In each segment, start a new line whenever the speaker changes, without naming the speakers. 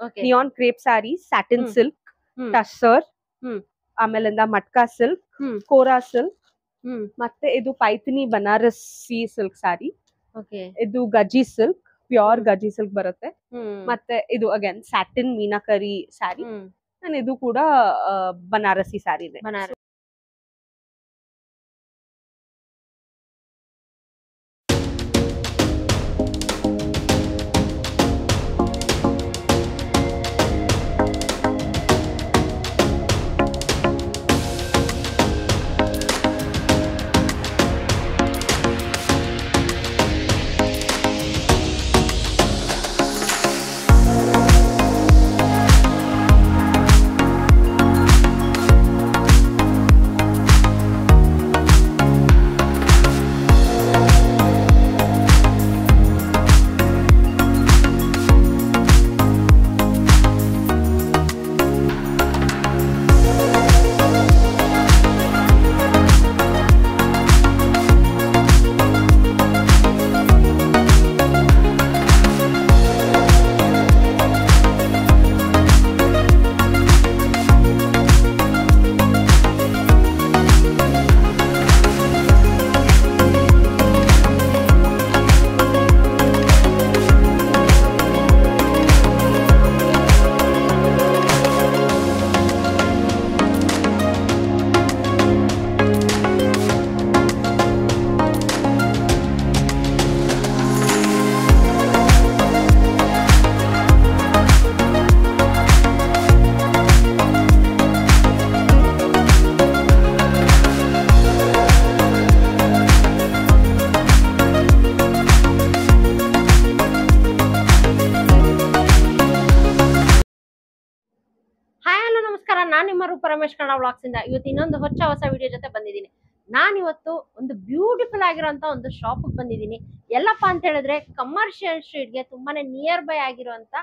Okay
neon crepe saris, satin
hmm.
Silk,
hmm
tussar,
hmm
ಆಮೇಲಿಂದ matka silk,
hmm
kora silk,
hmm
ಮತ್ತೆ ಇದು Paithani Banarasi silk sari,
okay
ಇದು gaji silk, pure
hmm.
Gaji silk ಬರುತ್ತೆ.
Hmm
ಮತ್ತೆ ಇದು again satin meenakari sari,
hmm
and ಇದು ಕೂಡ ಬನಾರಸಿ ಸ್ಯಾರಿನೇ.
ಬನಾರಸ್. ಹಾಯ್ ಹಲೋ ನಮಸ್ಕಾರ, ನಾನು ನಿಮ್ಮ ರೂಪ ರಮೇಶ್ ಕನ್ನಡ ವ್ಲಾಗ್ಸ್ ಇಂದ ಇವತ್ತು ಇನ್ನೊಂದು ಹೊಸ ವಿಡಿಯೋ ಜೊತೆ ಬಂದಿದ್ದೀನಿ. ನಾನಿವತ್ತು ಒಂದು ಬ್ಯೂಟಿಫುಲ್ ಆಗಿರುವಂತ ಒಂದು ಶಾಪ್ ಬಂದಿದ್ದೀನಿ. ಎಲ್ಲಪ್ಪ ಅಂತ ಹೇಳಿದ್ರೆ ಕಮರ್ಷಿಯಲ್ ಸ್ಟ್ರೀಟ್ಗೆ ತುಂಬಾನೇ ನಿಯರ್ ಬೈ ಆಗಿರುವಂತ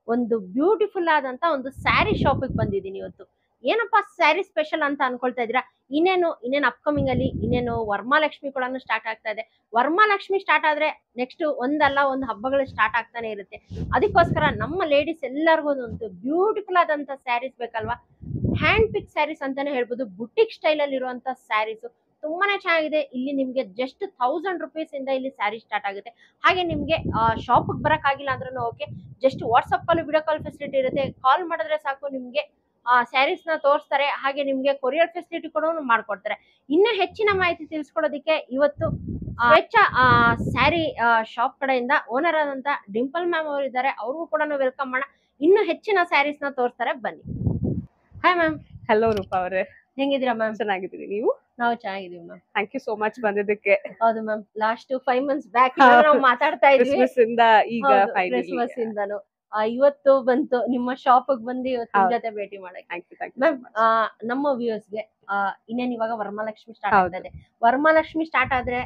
ಒಂದು ಬ್ಯೂಟಿಫುಲ್ ಆದಂತ ಒಂದು ಸ್ಯಾರಿ ಶಾಪಿಗೆ ಬಂದಿದ್ದೀನಿ ಇವತ್ತು. ಏನಪ್ಪಾ ಸ್ಯಾರಿ ಸ್ಪೆಷಲ್ ಅಂತ ಅನ್ಕೊಳ್ತಾ ಇದ್ದೀರಾ? ಇನ್ನೇನು ಅಪ್ಕಮಿಂಗ್ ಅಲ್ಲಿ ಇನ್ನೇನು ವರಮಹಾಲಕ್ಷ್ಮಿ ಕೂಡ ಸ್ಟಾರ್ಟ್ ಆಗ್ತಾ ಇದೆ. ವರಮಹಾಲಕ್ಷ್ಮಿ ಸ್ಟಾರ್ಟ್ ಆದ್ರೆ ನೆಕ್ಸ್ಟ್ ಒಂದಲ್ಲ ಒಂದು ಹಬ್ಬಗಳು ಸ್ಟಾರ್ಟ್ ಆಗ್ತಾನೆ ಇರುತ್ತೆ. ಅದಕ್ಕೋಸ್ಕರ ನಮ್ಮ ಲೇಡೀಸ್ ಎಲ್ಲರಿಗೂ ಒಂದು ಬ್ಯೂಟಿಫುಲ್ ಆದಂತ ಸ್ಯಾರೀಸ್ ಬೇಕಲ್ವಾ? ಹ್ಯಾಂಡ್ ಪಿಕ್ ಸ್ಯಾರೀಸ್ ಅಂತಾನೆ ಹೇಳ್ಬೋದು. ಬುಟಿಕ್ ಸ್ಟೈಲ್ ಅಲ್ಲಿ ಇರುವಂತ ಸ್ಯಾರೀಸ್ ತುಂಬಾನೇ ಚೆನ್ನಾಗಿದೆ. ಇಲ್ಲಿ ನಿಮ್ಗೆ ಜಸ್ಟ್ 1000 ರುಪೀಸ್ ಇಂದ ಇಲ್ಲಿ ಸ್ಯಾರಿ ಸ್ಟಾರ್ಟ್ ಆಗುತ್ತೆ. ಹಾಗೆ ನಿಮ್ಗೆ ಶಾಪ್ ಬರಕ್ ಆಗಿಲ್ಲ ಅಂದ್ರೂ ಓಕೆ, ಜಸ್ಟ್ ವಾಟ್ಸ್ಆಪ್ ಅಲ್ಲಿ ವಿಡಿಯೋ ಕಾಲ್ ಫೆಸಿಲಿಟಿ ಇರುತ್ತೆ. ಕಾಲ್ ಮಾಡಿದ್ರೆ ಸಾಕು, ನಿಮ್ಗೆ ಸ್ಯಾರೀಸ್ ನ ತೋರಿಸ್ತಾರೆ. ಹಾಗೆ ನಿಮ್ಗೆ ಕೊರಿಯರ್ ಫೆಸಿಲಿಟಿ ಕೂಡ ಮಾಡ್ಕೊಡ್ತಾರೆ. ಇನ್ನು ಹೆಚ್ಚಿನ ಮಾಹಿತಿ ತಿಳಿಸ್ಕೊಡೋದಕ್ಕೆ ಇವತ್ತು ಸ್ವೇಚ್ಛ ಸ್ಯಾರಿ ಶಾಪ್ ಕಡೆಯಿಂದ ಓನರ್ ಆದಂತ ಡಿಂಪಲ್ ಮ್ಯಾಮ್ ಅವರು ಇದ್ದಾರೆ. ಅವ್ರಿಗೂ ಕೂಡ ವೆಲ್ಕಮ್ ಮಾಡೋಣ. ಇನ್ನು ಹೆಚ್ಚಿನ ಸ್ಯಾರೀಸ್ ನ ತೋರಿಸ್ತಾರೆ, ಬನ್ನಿ. Hi ma'am.
ಹಲೋ ರೂಪಾ ಅವರೇ,
ಹೆಂಗಿದ್ದೀರಾ ಮ್ಯಾಮ್?
ಚೆನ್ನಾಗಿದ್ದೀನಿ, ನೀವು?
ನಾವು ಚೆನ್ನಾಗಿದೀವಿ ma'am.
Thank you so much ಬಂದಿದ್ದಕ್ಕೆ.
ಹೌದು ಮ್ಯಾಮ್, ಲಾಸ್ಟ್ 5 ಮಂತ್ಸ್ ಬ್ಯಾಕ್ ನಾವು ಮಾತಾಡ್ತಾ ಇದ್ವಿ.
ಕ್ರಿಸ್ಮಸ್ ಇಂದ ಈಗ
ಕ್ರಿಸ್ಮಸ್ ಇಂದನು ಇವತ್ತು ಬಂತು ನಿಮ್ಮ ಶಾಪ್ ಬಂದು ಇವತ್ತು ನಿಮ್ ಜೊತೆ ಭೇಟಿ ಮಾಡಕ್ಕೆ. ಮ್ಯಾಮ್, ನಮ್ಮ ವ್ಯೂವರ್ಸ್ ಗೆ ಇನ್ನೇನು ಇವಾಗ ವರಮಹಾಲಕ್ಷ್ಮಿ ಸ್ಟಾರ್ಟ್ ಆಗ್ತಾ ಇದೆ. ವರಮಹಾಲಕ್ಷ್ಮಿ ಸ್ಟಾರ್ಟ್ ಆದ್ರೆ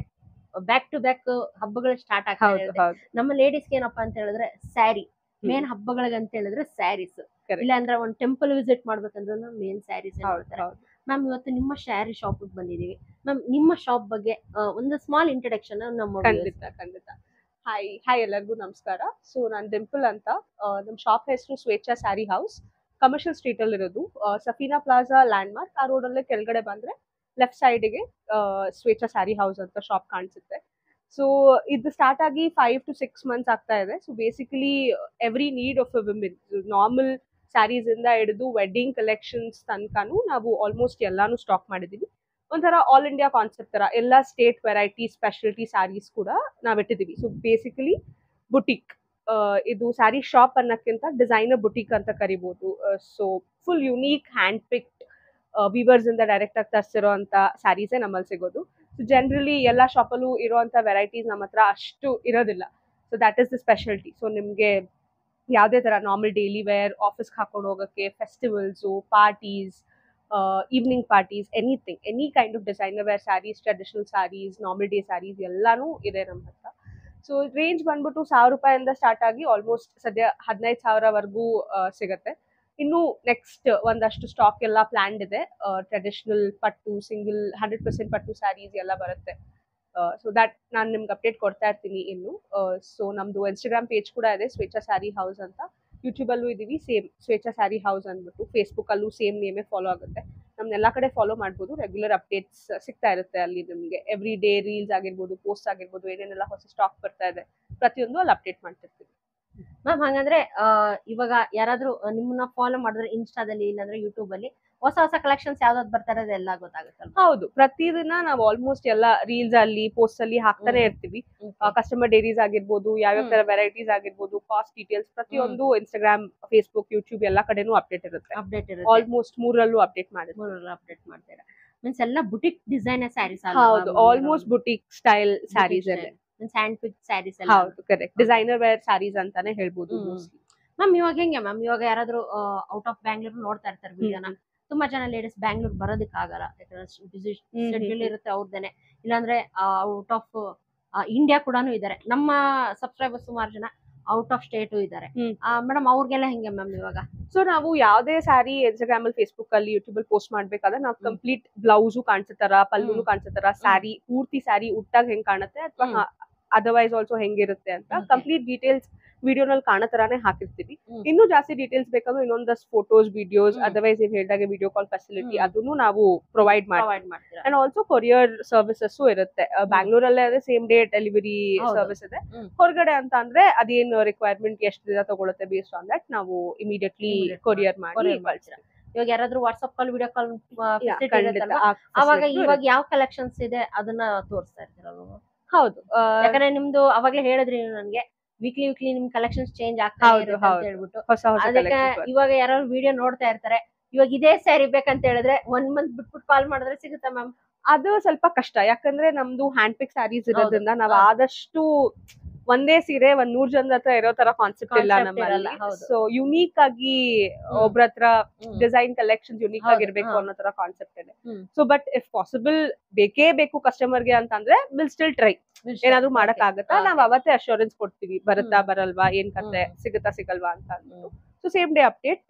ಬ್ಯಾಕ್ ಟು ಬ್ಯಾಕ್ ಹಬ್ಬಗಳು ಸ್ಟಾರ್ಟ್ ಆಗ್ತಾ ಇದೆ. ನಮ್ಮ ಲೇಡೀಸ್ಗೆ ಏನಪ್ಪಾ ಅಂತ ಹೇಳಿದ್ರೆ ಸ್ಯಾರಿ ಮೇನ್ ಹಬ್ಬಗಳಿಗೆ ಅಂತ ಹೇಳಿದ್ರೆ ಸ್ಯಾರೀಸ್, ಇಲ್ಲ ಅಂದ್ರೆ ಒಂದು ಟೆಂಪಲ್ ವಿಸಿಟ್ ಮಾಡ್ಬೇಕಂದ್ರೆ ಮೇನ್ ಸ್ಯಾರೀಸ್ ನೋಡ್ತಾರೆ. ಮ್ಯಾಮ್, ಇವತ್ತು ನಿಮ್ಮ ಸ್ಯಾರಿ ಶಾಪ್ ಬಂದಿದೀವಿ. ಮ್ಯಾಮ್, ನಿಮ್ಮ ಶಾಪ್ ಬಗ್ಗೆ ಒಂದು ಸ್ಮಾಲ್ ಇಂಟ್ರಡಕ್ಷನ್ ನಮ್ಮ
ಖಂಡಿತ. ಹಾಯ್ ಎಲ್ಲರಿಗೂ ನಮಸ್ಕಾರ. ಸೊ ನಾನು ಡಿಂಪಲ್ ಅಂತ. ನಮ್ಮ ಶಾಪ್ ಹೆಸರು Swechha sari house, commercial street ಅಲ್ಲಿ ಇರೋದು. ಸಫೀನಾ ಪ್ಲಾಜಾ ಲ್ಯಾಂಡ್ ಮಾರ್ಕ್, ಆ ರೋಡ್ ಅಲ್ಲೇ ಕೆಳಗಡೆ ಬಂದ್ರೆ ಲೆಫ್ಟ್ ಸೈಡ್ಗೆ ಸ್ವೇಚ್ಛ ಸ್ಯಾರಿ ಹೌಸ್ ಅಂತ ಶಾಪ್ ಕಾಣಿಸುತ್ತೆ. ಸೊ ಇದು ಸ್ಟಾರ್ಟ್ ಆಗಿ 5 to 6 ಮಂತ್ಸ್ ಆಗ್ತಾ ಇದೆ. So basically every need of a women, normal saris ಇಂದ ಹಿಡಿದು ವೆಡ್ಡಿಂಗ್ ಕಲೆಕ್ಷನ್ಸ್ ತನಕನೂ ನಾವು ಆಲ್ಮೋಸ್ಟ್ ಎಲ್ಲಾನು ಸ್ಟಾಕ್ ಮಾಡಿದೀವಿ. ಒಂಥರ ಆಲ್ ಇಂಡಿಯಾ ಕಾನ್ಸೆಪ್ಟ್ ತರ ಎಲ್ಲ ಸ್ಟೇಟ್ ವೆರೈಟಿ ಸ್ಪೆಷಾಲಿಟಿ ಸ್ಯಾರೀಸ್ ಕೂಡ ನಾವಿಟ್ಟಿದ್ದೀವಿ. ಸೊ ಬೇಸಿಕಲಿ ಬುಟಿಕ್, ಇದು ಸ್ಯಾರಿ ಶಾಪ್ ಅನ್ನೋಕ್ಕಿಂತ ಡಿಸೈನರ್ ಬುಟಿಕ್ ಅಂತ ಕರಿಬಹುದು. So full unique hand picked viewers ಇಂದ ಡೈರೆಕ್ಟ್ ಆಗಿ ತರಿಸಿರೋ ಅಂತ ಸ್ಯಾರೀಸೇ ನಮ್ಮಲ್ಲಿ ಸಿಗೋದು. ಸೊ ಜನರಲಿ ಎಲ್ಲ ಶಾಪಲ್ಲೂ ಇರುವಂತ ವೆರೈಟೀಸ್ ನಮ್ಮ ಹತ್ರ ಅಷ್ಟು ಇರೋದಿಲ್ಲ. So that is the speciality. So ನಿಮಗೆ ಯಾವುದೇ ತರ ನಾರ್ಮಲ್ ಡೈಲಿ ವೇರ್, ಆಫೀಸ್ಗೆ ಹಾಕೊಂಡು ಹೋಗೋಕ್ಕೆ, festivals, parties, evening parties, anything, any kind of designer wear saris, traditional saris, normal day saris ಎಲ್ಲಾನು ಇದೆ ನಮ್ಮ ಹತ್ರ. ಸೊ ರೇಂಜ್ ಬಂದ್ಬಿಟ್ಟು 1000 ರೂಪಾಯಿಂದ ಸ್ಟಾರ್ಟ್ ಆಗಿ ಆಲ್ಮೋಸ್ಟ್ ಸದ್ಯ 15,000ವರೆಗೂ ಸಿಗುತ್ತೆ. ಇನ್ನು ನೆಕ್ಸ್ಟ್ ಒಂದಷ್ಟು ಸ್ಟಾಕ್ ಎಲ್ಲ ಪ್ಲಾನ್ಡ್ ಇದೆ. ಟ್ರೆಡಿಷನಲ್ ಪಟ್ಟು, ಸಿಂಗಲ್ 100% ಪಟ್ಟು ಸ್ಯಾರೀಸ್ ಎಲ್ಲ ಬರುತ್ತೆ. ಸೊ ದಟ್ ನಾನು ನಿಮ್ಗೆ ಅಪ್ಡೇಟ್ ಕೊಡ್ತಾ ಇರ್ತೀನಿ ಇನ್ನು. ಸೊ ನಮ್ದು ಇನ್ಸ್ಟಾಗ್ರಾಮ್ ಪೇಜ್ ಕೂಡ ಇದೆ, ಸ್ವೇಚ್ಛ ಸ್ಯಾರಿ ಹೌಸ್ ಅಂತ. ಯೂಟ್ಯೂಬ್ ಅಲ್ಲೂ ಇದೀವಿ, ಸೇಮ್ ಸ್ವೇಚ್ಛಾ ಸ್ಯಾರಿ ಹೌಸ್ ಅಂದ್ಬಿಟ್ಟು. ಫೇಸ್ಬುಕ್ ಅಲ್ಲೂ ಸೇಮ್ ನೇಮೇ ಫಾಲೋ ಆಗುತ್ತೆ. ನಮ್ನೆಲ್ಲಾ ಕಡೆ ಫಾಲೋ ಮಾಡ್ಬೋದು. ರೆಗ್ಯುಲರ್ ಅಪ್ಡೇಟ್ಸ್ ಸಿಗ್ತಾ ಇರುತ್ತೆ ಅಲ್ಲಿ ನಿಮ್ಗೆ. ಎವ್ರಿ ಡೇ ರೀಲ್ಸ್ ಆಗಿರ್ಬೋದು, ಪೋಸ್ಟ್ ಆಗಿರ್ಬೋದು, ಏನೇನೆಲ್ಲ ಹೊಸ ಸ್ಟಾಕ್ ಬರ್ತಾ ಇದೆ ಪ್ರತಿಯೊಂದು ಅಲ್ಲಿ ಅಪ್ಡೇಟ್ ಮಾಡ್ತಿರ್ತೀವಿ.
ಮ್ಯಾಮ್ ಹಾಗಂದ್ರೆ ಇವಾಗ ಯಾರಾದ್ರೂ ನಿಮ್ಮನ್ನ ಫಾಲೋ ಮಾಡಿದ್ರೆ ಇನ್ಸ್ಟಾದಲ್ಲಿ ಇಲ್ಲಾಂದ್ರೆ ಯೂಟ್ಯೂಬ್ ಅಲ್ಲಿ ಹೊಸ ಹೊಸ ಕಲೆಕ್ಷನ್ಸ್ ಯಾವ್ದಾವ್ದು ಬರ್ತಾರೆ ಅದೆಲ್ಲ ಗೊತ್ತಾಗುತ್ತಲ್ಲ?
ಹೌದು, ಪ್ರತಿದಿನ ನಾವು ಆಲ್ಮೋಸ್ಟ್ ಎಲ್ಲ ರೀಲ್ಸ್ ಅಲ್ಲಿ ಪೋಸ್ಟ್ ಅಲ್ಲಿ ಹಾಕ್ತಾನೆ ಇರ್ತೀವಿ. ಕಸ್ಟಮರ್ ಡೈರೀಸ್ ಆಗಿರ್ಬೋದು, ಯಾವ್ಯಾವ ತರ ವೆರೈಟೀಸ್ ಆಗಿರ್ಬೋದು, ಕಾಸ್ಟ್ ಡೀಟೇಲ್ಸ್ ಪ್ರತಿಯೊಂದು ಇನ್ಸ್ಟಾಗ್ರಾಮ್, ಫೇಸ್ಬುಕ್, ಯೂಟ್ಯೂಬ್ ಎಲ್ಲಾ ಕಡೆನೂ ಅಪ್ಡೇಟ್ ಇರುತ್ತೆ. ಆಲ್ಮೋಸ್ಟ್ ಮೂರಲ್ಲೂ ಅಪ್ಡೇಟ್
ಮಾಡ್ತೀರಾ? ಮೀನ್ಸ್ ಎಲ್ಲ ಬುಟಿಕ್ ಡಿಸೈನ್ ಸ್ಯಾರೀಸ್?
ಹೌದು, ಆಲ್ಮೋಸ್ಟ್ ಬುಟಿಕ್ ಸ್ಟೈಲ್ ಸ್ಯಾರೀಸ್ ಇದೆ.
ಹ್ಯಾಂಡ್ ಪಿಕ್ ಸ್ಯಾರೀಸ್?
ಹೌದು, ಕರೆಕ್ಟ್. ಡಿಸೈನರ್ ವೇರ್ ಸ್ಯಾರೀಸ್ ಅಂತಾನೆ ಹೇಳ್ಬೋದು.
ಮ್ಯಾಮ್ ಇವಾಗ ಹೆಂಗೆ ಮ್ಯಾಮ್, ಇವಾಗ ಯಾರಾದ್ರೂ ಔಟ್ ಆಫ್ ಬ್ಯಾಂಗ್ಳೂರ್ ನೋಡ್ತಾ ಇರ್ತಾರೆ ವಿಡಿಯೋನ, ತುಂಬಾ ಜನ ಲೇಡೀಸ್ ಬ್ಯಾಂಗ್ಳೂರ್ ಬರೋದಕ್ಕೆ ಆಗಲ್ಲ, ಯಾಕಂದ್ರೆ ಶೆಡ್ಯೂಲ್ ಇರುತ್ತೆ ಅವ್ರದ್ದೇನೆ, ಇಲ್ಲಾಂದ್ರೆ ಔಟ್ ಆಫ್ ಇಂಡಿಯಾ ಕೂಡ ಇದಾರೆ. ನಮ್ಮ ಸಬ್ಸ್ಕ್ರೈಬರ್ಸ್ ಸುಮಾರು ಜನ ಔಟ್ ಆಫ್ ಸ್ಟೇಟು ಇದಾರೆ. ಮೇಡಮ್ ಅವ್ರಿಗೆಲ್ಲ ಹೆಂಗೆ ಮ್ಯಾಮ್ ಇವಾಗ?
ಸೊ ನಾವು ಯಾವ್ದೇ ಸ್ಯಾರಿ ಇನ್ಸ್ಟಾಗ್ರಾಮ್ ಅಲ್ಲಿ, ಫೇಸ್ಬುಕ್ ಅಲ್ಲಿ, ಯೂಟ್ಯೂಬ್ ಅಲ್ಲಿ ಪೋಸ್ಟ್ ಮಾಡ್ಬೇಕಾದ್ರೆ ನಾವು ಕಂಪ್ಲೀಟ್ ಬ್ಲೌಸು ಕಾಣಿಸ್ತಾರ, ಪಲ್ಲುನು ಕಾಣಿಸ್ತಾರ, ಸ್ಯಾರಿ ಪೂರ್ತಿ ಸ್ಯಾರಿ ಉಟ್ಟಾಗ ಹೆಂಗ್ ಕಾಣುತ್ತೆ ಅಥವಾ ಅದರ್ವೈಸ್ ಆಲ್ಸೋ ಹೆಂಗಿರುತ್ತೆ ಅಂತ ಕಂಪ್ಲೀಟ್ ಡೀಟೇಲ್ಸ್ ವಿಡಿಯೋನಲ್ಲಿ ಕಾಣೋ ತರಾನೇ ಹಾಕಿರ್ತೀವಿ. ಇನ್ನೂ ಜಾಸ್ತಿ ಡೀಟೇಲ್ಸ್ ಬೇಕಾದ್ರೆ ಇನ್ನೊಂದಷ್ಟು ಫೋಟೋಸ್, ವಿಡಿಯೋಸ್, ಅದರ್ವೈಸ್ ನೀವು ಹೇಳಿದಾಗೆ ವಿಡಿಯೋ ಕಾಲ್ ಫೆಸಿಲಿಟಿ ಅದನ್ನು ನಾವು ಪ್ರೊವೈಡ್ ಮಾಡ್ತೀವಿ. ಅಂಡ್ ಆಲ್ಸೋ ಕೊರಿಯರ್ ಸರ್ವಿಸಸ್ ಇರುತ್ತೆ. ಬ್ಯಾಂಗ್ಳೂರಲ್ಲೇ ಅದೇ ಸೇಮ್ ಡೇ ಡೆಲಿವರಿ ಸರ್ವಿಸ್ ಇದೆ. ಹೊರಗಡೆ ಅಂತ ಅಂದ್ರೆ ಅದೇನು ರಿಕ್ವೈರ್ಮೆಂಟ್ ಎಷ್ಟು ದಿನ ತಗೊಳುತ್ತೆ ಬೇಸ್ಡ್ ಆನ್ ದಟ್ ನಾವು ಇಮಿಡಿಯೇಟ್ಲಿ ಕೊರಿಯರ್ ಮಾಡಿ ಕಳ್ಸ್ತೀವಿ.
ಇವಾಗ ಯಾರಾದ್ರೂ ವಾಟ್ಸ್ಆಪ್ ಕಾಲ್, ವಿಡಿಯೋ ಕಾಲ್ ಅವಾಗ ಇವಾಗ ಯಾವ ಕಲೆಕ್ಷನ್ಸ್ ಇದೆ ಅದನ್ನ ತೋರಿಸ್ತಾ ಇರ್ತೀರಲ್ವ?
ಹೌದು,
ಯಾಕಂದ್ರೆ ನಿಮ್ದು ಅವಾಗ್ಲೇ ಹೇಳಿದ್ರಿ ನನ್ಗೆ ವೀಕ್ಲಿ ನಿಮ್ ಕಲೆಕ್ಷನ್ಸ್ ಚೇಂಜ್ ಆಗ್ತಾ ಇರುತ್ತೆ ಅಂತ ಹೇಳ್ಬಿಟ್ಟು. ಅದಕ್ಕೆ ಇವಾಗ ಯಾರು ವಿಡಿಯೋ ನೋಡ್ತಾ ಇರ್ತಾರೆ, ಇವಾಗ ಇದೇ ಸ್ಯಾರಿ ಬೇಕಂತ ಹೇಳಿದ್ರೆ 1 ಮಂತ್ ಬಿಟ್ಬಿಟ್ಟು ಕಾಲ್ ಮಾಡಿದ್ರೆ ಸಿಗುತ್ತಾ ಮ್ಯಾಮ್?
ಅದು ಸ್ವಲ್ಪ ಕಷ್ಟ, ಯಾಕಂದ್ರೆ ನಮ್ದು ಹ್ಯಾಂಡ್ ಪಿಕ್ ಸ್ಯಾರೀಸ್ ಇರೋದ್ರಿಂದ ನಾವು ಆದಷ್ಟು ಒಂದೇ ಸೀರೆ 100 ಜನದ ಹತ್ರ ಇರೋ ತರ ಕಾನ್ಸೆಪ್ಟ್ ಇಲ್ಲ ನಮ್ಮಲ್ಲಿ. ಸೊ ಯುನೀಕ್ ಆಗಿ ಒಬ್ರ ಹತ್ರ ಡಿಸೈನ್ ಕಲೆಕ್ಷನ್ಸ್ ಯುನೀಕ್ ಆಗಿರ್ಬೇಕು ಅನ್ನೋ ತರ ಕಾನ್ಸೆಪ್ಟ್ ಇದೆ. ಸೊ ಬಟ್ ಇಫ್ ಪಾಸಿಬಲ್ ಬೇಕೇ ಬೇಕು ಕಸ್ಟಮರ್ಗೆ ಅಂತಂದ್ರೆ ವಿಲ್ ಸ್ಟಿಲ್ ಟ್ರೈ. ಏನಾದ್ರು ಮಾಡಕ್ ಆಗತ್ತಾ, ನಾವ್ ಅವತ್ತೇ ಅಶ್ಯೂರೆನ್ಸ್ ಕೊಡ್ತೀವಿ, ಬರುತ್ತಾ ಬರಲ್ವಾ, ಏನ್ ಕತೆ, ಸಿಗುತ್ತಾ ಸಿಗಲ್ವಾ ಅಂತ ಅಂದ್ಬಿಟ್ಟು. ಸೊ ಸೇಮ್ ಡೇ ಅಪ್ಡೇಟ್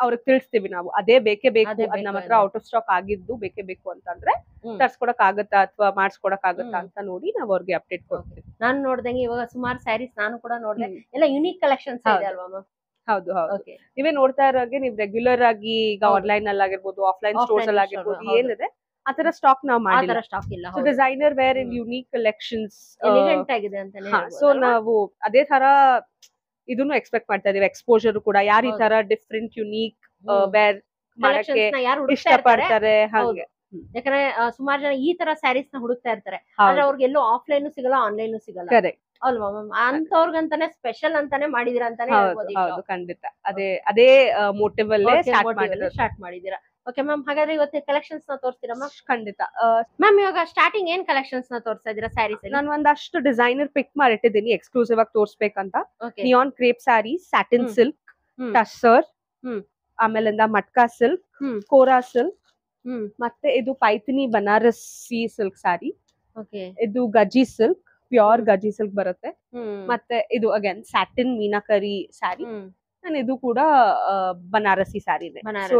ಅವ್ರಿಗೆ ತಿಳಿಸ್ತೀವಿ ನಾವು. ಅದೇ ಬೇಕೇ ಬೇಕು, ಅದ್ ನಮ್ಮ ಹತ್ರ ಔಟ್ ಆಫ್ ಸ್ಟಾಕ್ ಆಗಿದ್ದು ಬೇಕೇ ಬೇಕು ಅಂತಂದ್ರೆ ತರ್ಸ್ಕೊಡಕ್ ಆಗತ್ತಾ ಅಥವಾ ಮಾಡ್ಸ್ಕೊಡಕ್ ಆಗತ್ತಾ ಅಂತ ನೋಡಿ ನಾವ್ ಅವ್ರಿಗೆ ಅಪ್ಡೇಟ್ ಕೊಡ್ತೀವಿ.
ನಾನು ನೋಡ್ದಂಗೆ ಇವಾಗ ಸುಮಾರು ಸ್ಯಾರೀಸ್ ನಾನು ಕೂಡ ನೋಡ್ದೆ, ಎಲ್ಲ ಯುನೀಕ್ ಕಲೆಕ್ಷನ್ಸ್ ಇದೆ ಅಲ್ವಾ ಮ್ಯಾಮ್?
ಹೌದು ಹೌದು, ನೀವೇ ನೋಡ್ತಾ ಇರೋಗೆ ನೀವು ರೆಗ್ಯುಲರ್ ಆಗಿ ಈಗ ಆನ್ಲೈನ್ ಅಲ್ಲಿ ಆಗಿರ್ಬೋದು, ಆಫ್ಲೈನ್ ಸ್ಟೋರ್ಸ್ ಅಲ್ಲಿ ಆಗಿರ್ಬೋದು, ಏನಿದೆ ಆತರ ಸ್ಟಾಕ್ ನಾವು ಮಾಡಿಲ್ಲ.
ಸ್ಟಾಕ್ ಇಲ್ಲ.
ಸೊ ಡಿಸೈನರ್ ವೇರ್ ಇನ್ ಯುನೀಕ್ ಕಲೆಕ್ಷನ್ಸ್
ಎಲಿಗೆಂಟ್ ಆಗಿದೆ ಅಂತಾನೆ.
ಸೊ ನಾವು ಅದೇ ತರ ಇದನ್ನು ಎಕ್ಸ್ಪೆಕ್ಟ್ ಮಾಡ್ತಾ ಇದೀವಿ. ಎಕ್ಸ್ಪೋಜರ್ ಕೂಡ ಯಾರು ಈ ತರ ಡಿಫ್ರೆಂಟ್ ಯುನೀಕ್ ವೇರ್ ಮಾಡಕ್ಕೆ ಇಷ್ಟಪಡ್ತಾರೆ ಹಾಗೆ.
ಯಾಕಂದ್ರೆ ಸುಮಾರು ಜನ ಈ ತರ ಸ್ಯಾರೀಸ್ ನ ಹುಡುಕ್ತಾ ಇರ್ತಾರೆ, ಆದ್ರೆ ಅವ್ರಿಗೆ ಎಲ್ಲೂ ಆಫ್ಲೈನ್ ಸಿಗಲ್ಲ, ಆನ್ಲೈನ್ ಸಿಗಲ್ಲ ಅಲ್ವಾ ಮ್ಯಾಮ್? ಅಂತವ್ರಿಗಂತಾನೆ ಸ್ಪೆಷಲ್ ಅಂತಾನೆ ಮಾಡಿದೀರಾ ಅಂತಾನೆ ಹೇಳ್ಬೋದು.
ಹೌದು, ಖಂಡಿತ ಅದೇ ಮೋಟಿವ್ ಅಲ್ಲೇ
ಸ್ಟಾರ್ಟ್ ಮಾಡಿದೀರಾ. ಓಕೆ ಮ್ಯಾಮ್, ಹಾಗಾದ್ರೆ ಇವತ್ತು ಕಲೆಕ್ಷನ್ಸ್ ನ ತೋರಿಸ್ತೀರಾ ಮ್ಯಾಮ್?
ಖಂಡಿತ
ಮ್ಯಾಮ್. ಇವಾಗ ಸ್ಟಾರ್ಟಿಂಗ್ ಏನ್ ಕಲೆಕ್ಷನ್ಸ್ ನ ತೋರಿಸ್ತಾ ಇದೀರಾ ಸ್ಯಾರೀಸ್?
ನಾನು ಒಂದಷ್ಟು ಡಿಸೈನರ್ ಪಿಕ್ ಮಾಡಿಟ್ಟಿದ್ದೀನಿ ಎಕ್ಸ್ಕ್ಲೂಸಿವ್ ಆಗಿ ತೋರಿಸ್ಬೇಕಂತ. Neon crepe saris, satin silk, tussar, ಆಮೇಲಿಂದ ಮಟ್ಕಾ ಸಿಲ್ಕ್, ಕೋರಾ ಸಿಲ್ಕ್, ಮತ್ತೆ ಇದು ಪೈಥಿನಿ ಬನಾರಸಿ ಸಿಲ್ಕ್ ಸ್ಯಾರಿ, ಇದು ಗಜಿ ಸಿಲ್ಕ್, ಪ್ಯೂರ್ ಗಜಿ ಸಿಲ್ಕ್ ಬರುತ್ತೆ. ಮತ್ತೆ ಇದು ಅಗೇನ್ ಸ್ಯಾಟಿನ್ ಮೀನಾಕರಿ ಸ್ಯಾರಿ, ಇದು ಕೂಡ ಬನಾರಸಿ ಸ್ಯಾರಿ ಇದೆ. ಸೊ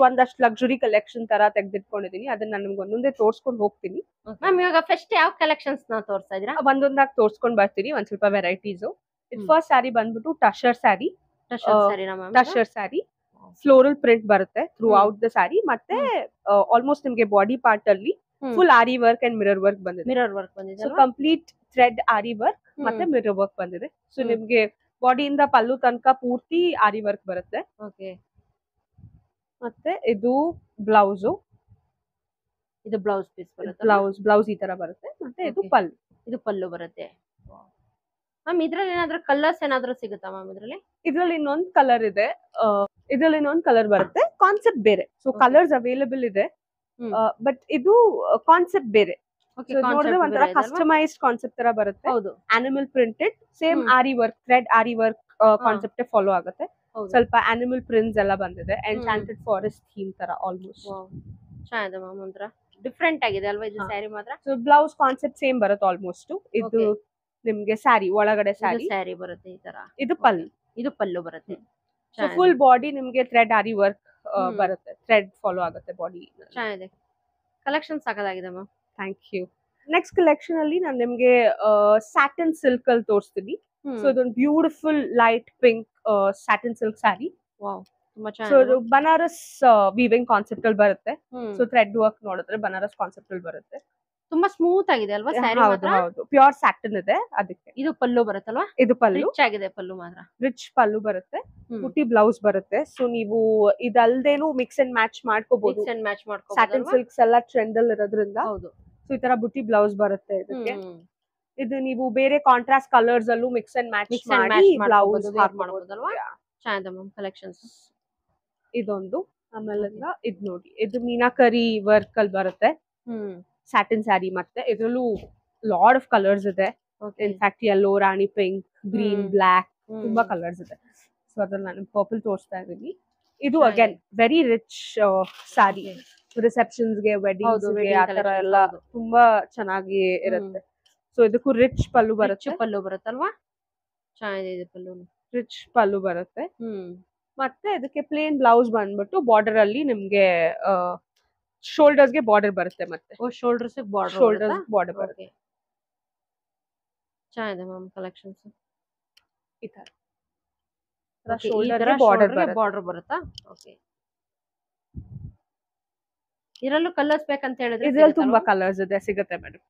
ಒಂದಷ್ಟು ಲಕ್ಸುರಿ ಕಲೆಕ್ಷನ್ ತರ ತೆಗೆದಿಟ್ಕೊಂಡಿದೀನಿ, ಅದನ್ನ ನಾನು ನಿಮ್ಗೆ ಒಂದೊಂದೇ ತೋರ್ಸ್ಕೊಂಡು ಹೋಗ್ತೀನಿ.
ಮ್ಯಾಮ್ ಇವಾಗ ಫಸ್ಟ್ ಯಾವ ಕಲೆಕ್ಷನ್ಸ್ ನ ತೋರಿಸ್ತಾ ಇದೀರಾ?
ಒಂದೊಂದಾಗಿ ತೋರ್ಸ್ಕೊಂಡ್ ಬರ್ತೀನಿ, ಒಂದ್ ಸ್ವಲ್ಪ ವೆರೈಟೀಸ್. ಇದು ಫಸ್ಟ್ ಸ್ಯಾರಿ ಬಂದ್ಬಿಟ್ಟು ಟಶರ್ ಸ್ಯಾರಿ. ಟಶರ್ ಸ್ಯಾರಿ ಫ್ಲೋರಲ್ ಪ್ರಿಂಟ್ ಬರುತ್ತೆ ಥ್ರೂ ಔಟ್ ದ ಸ್ಯಾರಿ. ಮತ್ತೆ ಆಲ್ಮೋಸ್ಟ್ ನಿಮ್ಗೆ ಬಾಡಿ ಪಾರ್ಟ್ ಅಲ್ಲಿ full aari work and mirror work ಬಂದಿದೆ. So complete thread aari work ಮತ್ತೆ ಮಿರರ್ ವರ್ಕ್ ಬಂದಿದೆ. ಸೊ ನಿಮ್ಗೆ ಬಾಡಿಯಿಂದ ಪಲ್ಲು ತನಕ ಪೂರ್ತಿ ಆರಿ ವರ್ಕ್ ಬರುತ್ತೆ. ಮತ್ತೆ ಇದು ಬ್ಲೌಸ್
ಪೀಸ್ ಬರುತ್ತೆ.
ಬ್ಲೌಸ್ ಈ ತರ ಬರುತ್ತೆ. ಮತ್ತೆ ಇದು ಪಲ್ಲು
ಬರುತ್ತೆ. ಮ್ಯಾಮ್ ಇದ್ರಲ್ಲಿ ಏನಾದ್ರೂ ಕಲರ್ಸ್ ಏನಾದ್ರೂ ಸಿಗುತ್ತಾ ಮ್ಯಾಮ್?
ಇದ್ರಲ್ಲಿ ಇನ್ನೊಂದು ಕಲರ್ ಇದೆ, ಇದ್ರಲ್ಲಿ ಇನ್ನೊಂದು ಕಲರ್ ಬರುತ್ತೆ. ಕಾನ್ಸೆಪ್ಟ್ ಬೇರೆ. ಸೊ ಕಲರ್ಸ್ ಅವೈಲೇಬಲ್ ಇದೆ, ಬಟ್ ಇದು ಕಾನ್ಸೆಪ್ಟ್ ಬೇರೆ. ನೋಡಿದ್ರೆ ಒಂಥರ ಕಸ್ಟಮೈಸ್ಡ್ ಕಾನ್ಸೆಪ್ಟ್ ತರ ಬರುತ್ತೆ. ಅನಿಮಲ್ ಪ್ರಿಂಟೆಡ್, ಸೇಮ್ ಆರಿ work, thread aari work concept follow ಆಗುತ್ತೆ. ಸ್ವಲ್ಪ ಅನಿಮಲ್ ಪ್ರಿಂಟ್ಸ್ ಎಲ್ಲ ಬಂದಿದೆ. ಎನ್ಚಾಂಟೆಡ್ ಫಾರೆಸ್ಟ್ ಥೀಮ್ ತರ ಆಲ್ಮೋಸ್ಟ್
ಚೆನ್ನಾಗಿದೆ ಮ್ಯಾಮ್. ಒಂಥರ ಡಿಫ್ರೆಂಟ್ ಆಗಿದೆ ಅಲ್ವಾ ಇದು ಸ್ಯಾರಿ ಮಾತ್ರ?
ಸೊ ಬ್ಲೌಸ್ ಕಾನ್ಸೆಪ್ಟ್ ಸೇಮ್ ಬರುತ್ತೆ ಆಲ್ಮೋಸ್ಟ್. ಇದು ನಿಮ್ಗೆ ಸ್ಯಾರಿ ಒಳಗಡೆ ಸ್ಯಾರಿ
ಬರುತ್ತೆ ಈ ತರ.
ಇದು ಪಲ್ಲು
ಬರುತ್ತೆ.
ಸೊ ಫುಲ್ ಬಾಡಿ ನಿಮ್ಗೆ ಥ್ರೆಡ್ ಆರಿ ವರ್ಕ್ ಬರುತ್ತೆ, ಥ್ರೆಡ್ ಫಾಲೋ ಆಗುತ್ತೆ ಬಾಡಿ.
ಚೆನ್ನಾಗಿದೆ ಕಲೆಕ್ಷನ್, ಸಾಕಾಗಿದೆ ma'am.
Thank you. Next collection ಅಲ್ಲಿ ನಾನು ನಿಮ್ಗೆ ಸ್ಯಾಟಿನ್ ಸಿಲ್ಕ್ ಅಲ್ಲಿ ತೋರಿಸ್ತೀನಿ. ಸೊ ಇದೊಂದು beautiful light pink satin silk sari.
Wow, ತುಂಬಾ
ಸೊ ಇದು
ಚೆನ್ನಾಗಿದೆ.
ಬನಾರಸ್ ವೀವಿಂಗ್ ಕಾನ್ಸೆಪ್ಟ್ ಅಲ್ಲಿ ಬರುತ್ತೆ.
ಹ್ಮ್
ಸೊ ಥ್ರೆಡ್ ವರ್ಕ್ ನೋಡಿದ್ರೆ ಬನಾರಸ್ ಕಾನ್ಸೆಪ್ಟ್ ಅಲ್ಲಿ ಬರುತ್ತೆ.
ತುಂಬಾ ಸ್ಮೂತ್ ಆಗಿದೆ ಅಲ್ವಾ ಸ್ಯಾರಿ
ಹೌದು
ಮಾತ್ರ.
ಹೌದು, ಪ್ಯೂರ್ ಸ್ಯಾಟಿನ್ ಇದೆ ಅದಕ್ಕೆ.
ಇದು ಪಲ್ಲು ಬರುತ್ತಲ್ವಾ,
ಇದು ಪಲ್ಲು,
ರಿಚ್ ಆಗಿದೆ ಪಲ್ಲು ಮಾತ್ರ.
ರಿಚ್ ಪಲ್ಲು ಬರುತ್ತೆ,
ಹ್ಮ್
ಬುಟ್ಟಿ ಬ್ಲೌಸ್ ಬರುತ್ತೆ. ಸೊ ನೀವು ಇದಲ್ದೇನು ಮಿಕ್ಸ್ ಅಂಡ್ ಮ್ಯಾಚ್ ಮಾಡ್ಕೋಬಹುದು.
ಮಿಕ್ಸ್ ಅಂಡ್ ಮ್ಯಾಚ್
ಸ್ಯಾಟಿನ್
ಮಾಡ್ಕೋಬಹುದಲ್ವಾ.
ಸಿಲ್ಕ್ಸ್ ಎಲ್ಲ ಟ್ರೆಂಡ್ ಅಲ್ಲಿ ಇರೋದ್ರಿಂದ
ಹೌದು.
ಸೊ ಈ ತರ ಬುಟ್ಟಿ ಬ್ಲೌಸ್ ಬರುತ್ತೆ ಇದಕ್ಕೆ.
ಹ್ಮ್
ಇದು ನೀವು ಬೇರೆ ಕಾಂಟ್ರಾಸ್ಟ್ ಕಲರ್ಸ್ ಅಲ್ಲೂ mix and match
mix and
ಮಾಡಿ
ಮ್ಯಾಚ್
ಬ್ಲೌಸ್
ಮಾಡ್ಕೋಬಹುದಲ್ವಾ. ಚೆನ್ನಾಗಿದೆ ಮ್ಯಾಮ್ ಕಲೆಕ್ಷನ್ಸ್.
ಇದೊಂದು. ಆಮೇಲೆ ಇದು ನೋಡಿ, ಇದು ಮೀನಾಕರಿ ವರ್ಕ್ ಅಲ್ಲಿ ಬರುತ್ತೆ,
ಹ್ಮ್
ಸ್ಯಾಟಿನ್ ಸ್ಯಾರಿ. ಮತ್ತೆ ಇದ್ರಲ್ಲೂ ಲಾಡ್ ಆಫ್ ಕಲರ್ಸ್ ಇದೆ.
ಓಕೆ.
ಇನ್ಫ್ಯಾಕ್ಟ್ ಯೆಲ್ಲೋ, ರಾಣಿ ಪಿಂಕ್, ಗ್ರೀನ್, ಬ್ಲಾಕ್, ತುಂಬಾ
ಹ್ಮ್
ಕಲರ್ಸ್ ಇದೆ. ಸೊ ಅದ್ರಲ್ಲಿ ನಾನು ಪರ್ಪಲ್ ತೋರಿಸ್ತಾ ಇದ್ದೀನಿ. ಇದು
ಚೆನ್ನಾಗಿದೆ.
Again very rich sari.
Okay.
ರಿಸೆಪ್ಷನ್ಸ್ ಗೆ,
ಹೌದು,
ವೆಡ್ಡಿಂಗ್ಸ್ ಗೆ
wedding
ಆತರ
collections,
ಎಲ್ಲ
ಹೌದು.
ತುಂಬಾ ಚೆನ್ನಾಗಿ ಇರುತ್ತೆ. ಸೊ ಇದಕ್ಕೂ ರಿಚ್ ಪಲ್ಲು
ರಿಚ್
ಬರುತ್ತೆ,
ಪಲ್ಲು ಬರುತ್ತಲ್ವಾ. ಚೆನ್ನಾಗಿದೆ ಇದು ಪಲ್ಲು.
ರಿಚ್ ಪಲ್ಲು ಬರುತ್ತೆ.
ಹ್ಮ್
ಮತ್ತೆ ಇದಕ್ಕೆ ಪ್ಲೇನ್ ಬ್ಲೌಸ್ ಬಂದ್ಬಿಟ್ಟು ಬಾರ್ಡರ್ ಅಲ್ಲಿ ನಿಮ್ಗೆ ಶೋಲ್ಡರ್ಸ್ ಗೆ ಬಾರ್ಡರ್ ಬರುತ್ತೆ. ಮತ್ತೆ
ಓ, ಶೋಲ್ಡರ್ಸ್ ಬಾರ್ಡರ್
ಶೋಲ್ಡರ್ಸ್ ಬಾರ್ಡರ್ ಬರುತ್ತೆ.
ಓಕೆ. ಚೆನ್ನಾಗಿದೆ ಮ್ಯಾಮ್ ಕಲೆಕ್ಷನ್ಸ್.
ಈ ತರ
ಈ
ಶೋಲ್ಡರ್
ತರ
ಬಾರ್ಡರ್
ಶೋಲ್ಡರ್ಗೆ
ಬರುತ್ತೆ.
ಬಾರ್ಡರ್ ಬರುತ್ತಾ. ಓಕೆ. ಇದರಲ್ಲೂ ಕಲರ್ಸ್ ಬೇಕಂತ ಹೇಳಿದ್ರೆ
ಇದ್ರಲ್ಲಿ ತುಂಬಾ ಕಲರ್ಸ್ ಇದೆ, ಸಿಗುತ್ತೆ ಮೇಡಮ್.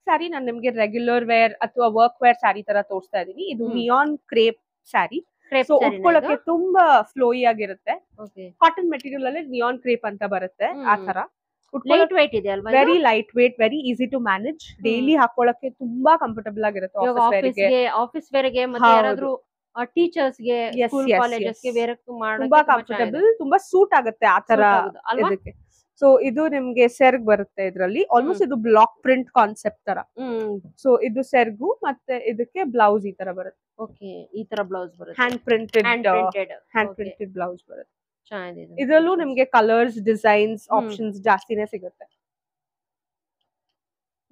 ಸ್ಯಾರಿ ನಾನು ನಿಮ್ಗೆ ರೆಗ್ಯುಲರ್ ವೇರ್ ಅಥವಾ ವರ್ಕ್ ವೇರ್ ಸ್ಯಾರಿ ತರ ತೋರಿಸ್ತಾ ಇದೀನಿ. ಇದು ನಿಯಾನ್ ಕ್ರೇಪ್ ಸ್ಯಾರಿ. ಸೊ ಉಟ್ಕೊಳ್ಳೋಕೆ ತುಂಬಾ ಫ್ಲೋಯಿ ಆಗಿರುತ್ತೆ.
ಓಕೆ.
ಕಾಟನ್ ಮೆಟೀರಿಯಲ್ ಅಲ್ಲಿ ನಿಯಾನ್ ಕ್ರೇಪ್ ಅಂತ ಬರುತ್ತೆ. ಆ ತರ
ಲೈಟ್ weight ಇದೆ ಅಲ್ವಾ.
Very light weight, very easy to manage. Daily ಹಾಕೊಳ್ಳೋಕೆ ತುಂಬಾ ಕಂಫರ್ಟಬಲ್ ಆಗಿರುತ್ತೆ.
ಆಫೀಸ್ ವೇರ್ಗೆ ಮತ್ತೆ
ಹೌದು.
ಯಾರಾದ್ರೂ ಟೀಚರ್ಸ್ ಗೆ,
Yes,
ಸ್ಕೂಲ್
yes,
ಕಾಲೇಜಸ್ ಗೆ
yes.
ವೇರ್ ಮಾಡೋಕೆ
ತುಂಬಾ ಕಂಫರ್ಟಬಲ್, ತುಂಬಾ ಸೂಟ್ ಆಗುತ್ತೆ ಆ ತರ
ಅಲ್ವಾ.
ಇದಕ್ಕೆ. ಸೊ ಇದು ನಿಮ್ಗೆ ಸೆರ್ಗ್ ಬರುತ್ತೆ ಇದ್ರಲ್ಲಿ. ಆಲ್ಮೋಸ್ಟ್ ಇದು ಬ್ಲಾಕ್ ಪ್ರಿಂಟ್ ಕಾನ್ಸೆಪ್ಟ್ ತರ. ಸೊ ಇದು ಸೆರ್ಗು, ಮತ್ತೆ ಇದಕ್ಕೆ ಬ್ಲೌಸ್ ಈ ತರ ಬರುತ್ತೆ.
ಓಕೆ. ಈ ತರ ಬ್ಲೌಸ್ ಬರುತ್ತೆ,
hand printed
hand printed
blouse ಬರುತ್ತೆ.
ಚೆನ್ನಾಗಿದೆ.
ಇದರಲ್ಲೂ ನಿಮ್ಗೆ ಕಲರ್ಸ್, ಡಿಸೈನ್ಸ್, ಆಪ್ಷನ್ಸ್ ಜಾಸ್ತಿನೇ ಸಿಗುತ್ತೆ.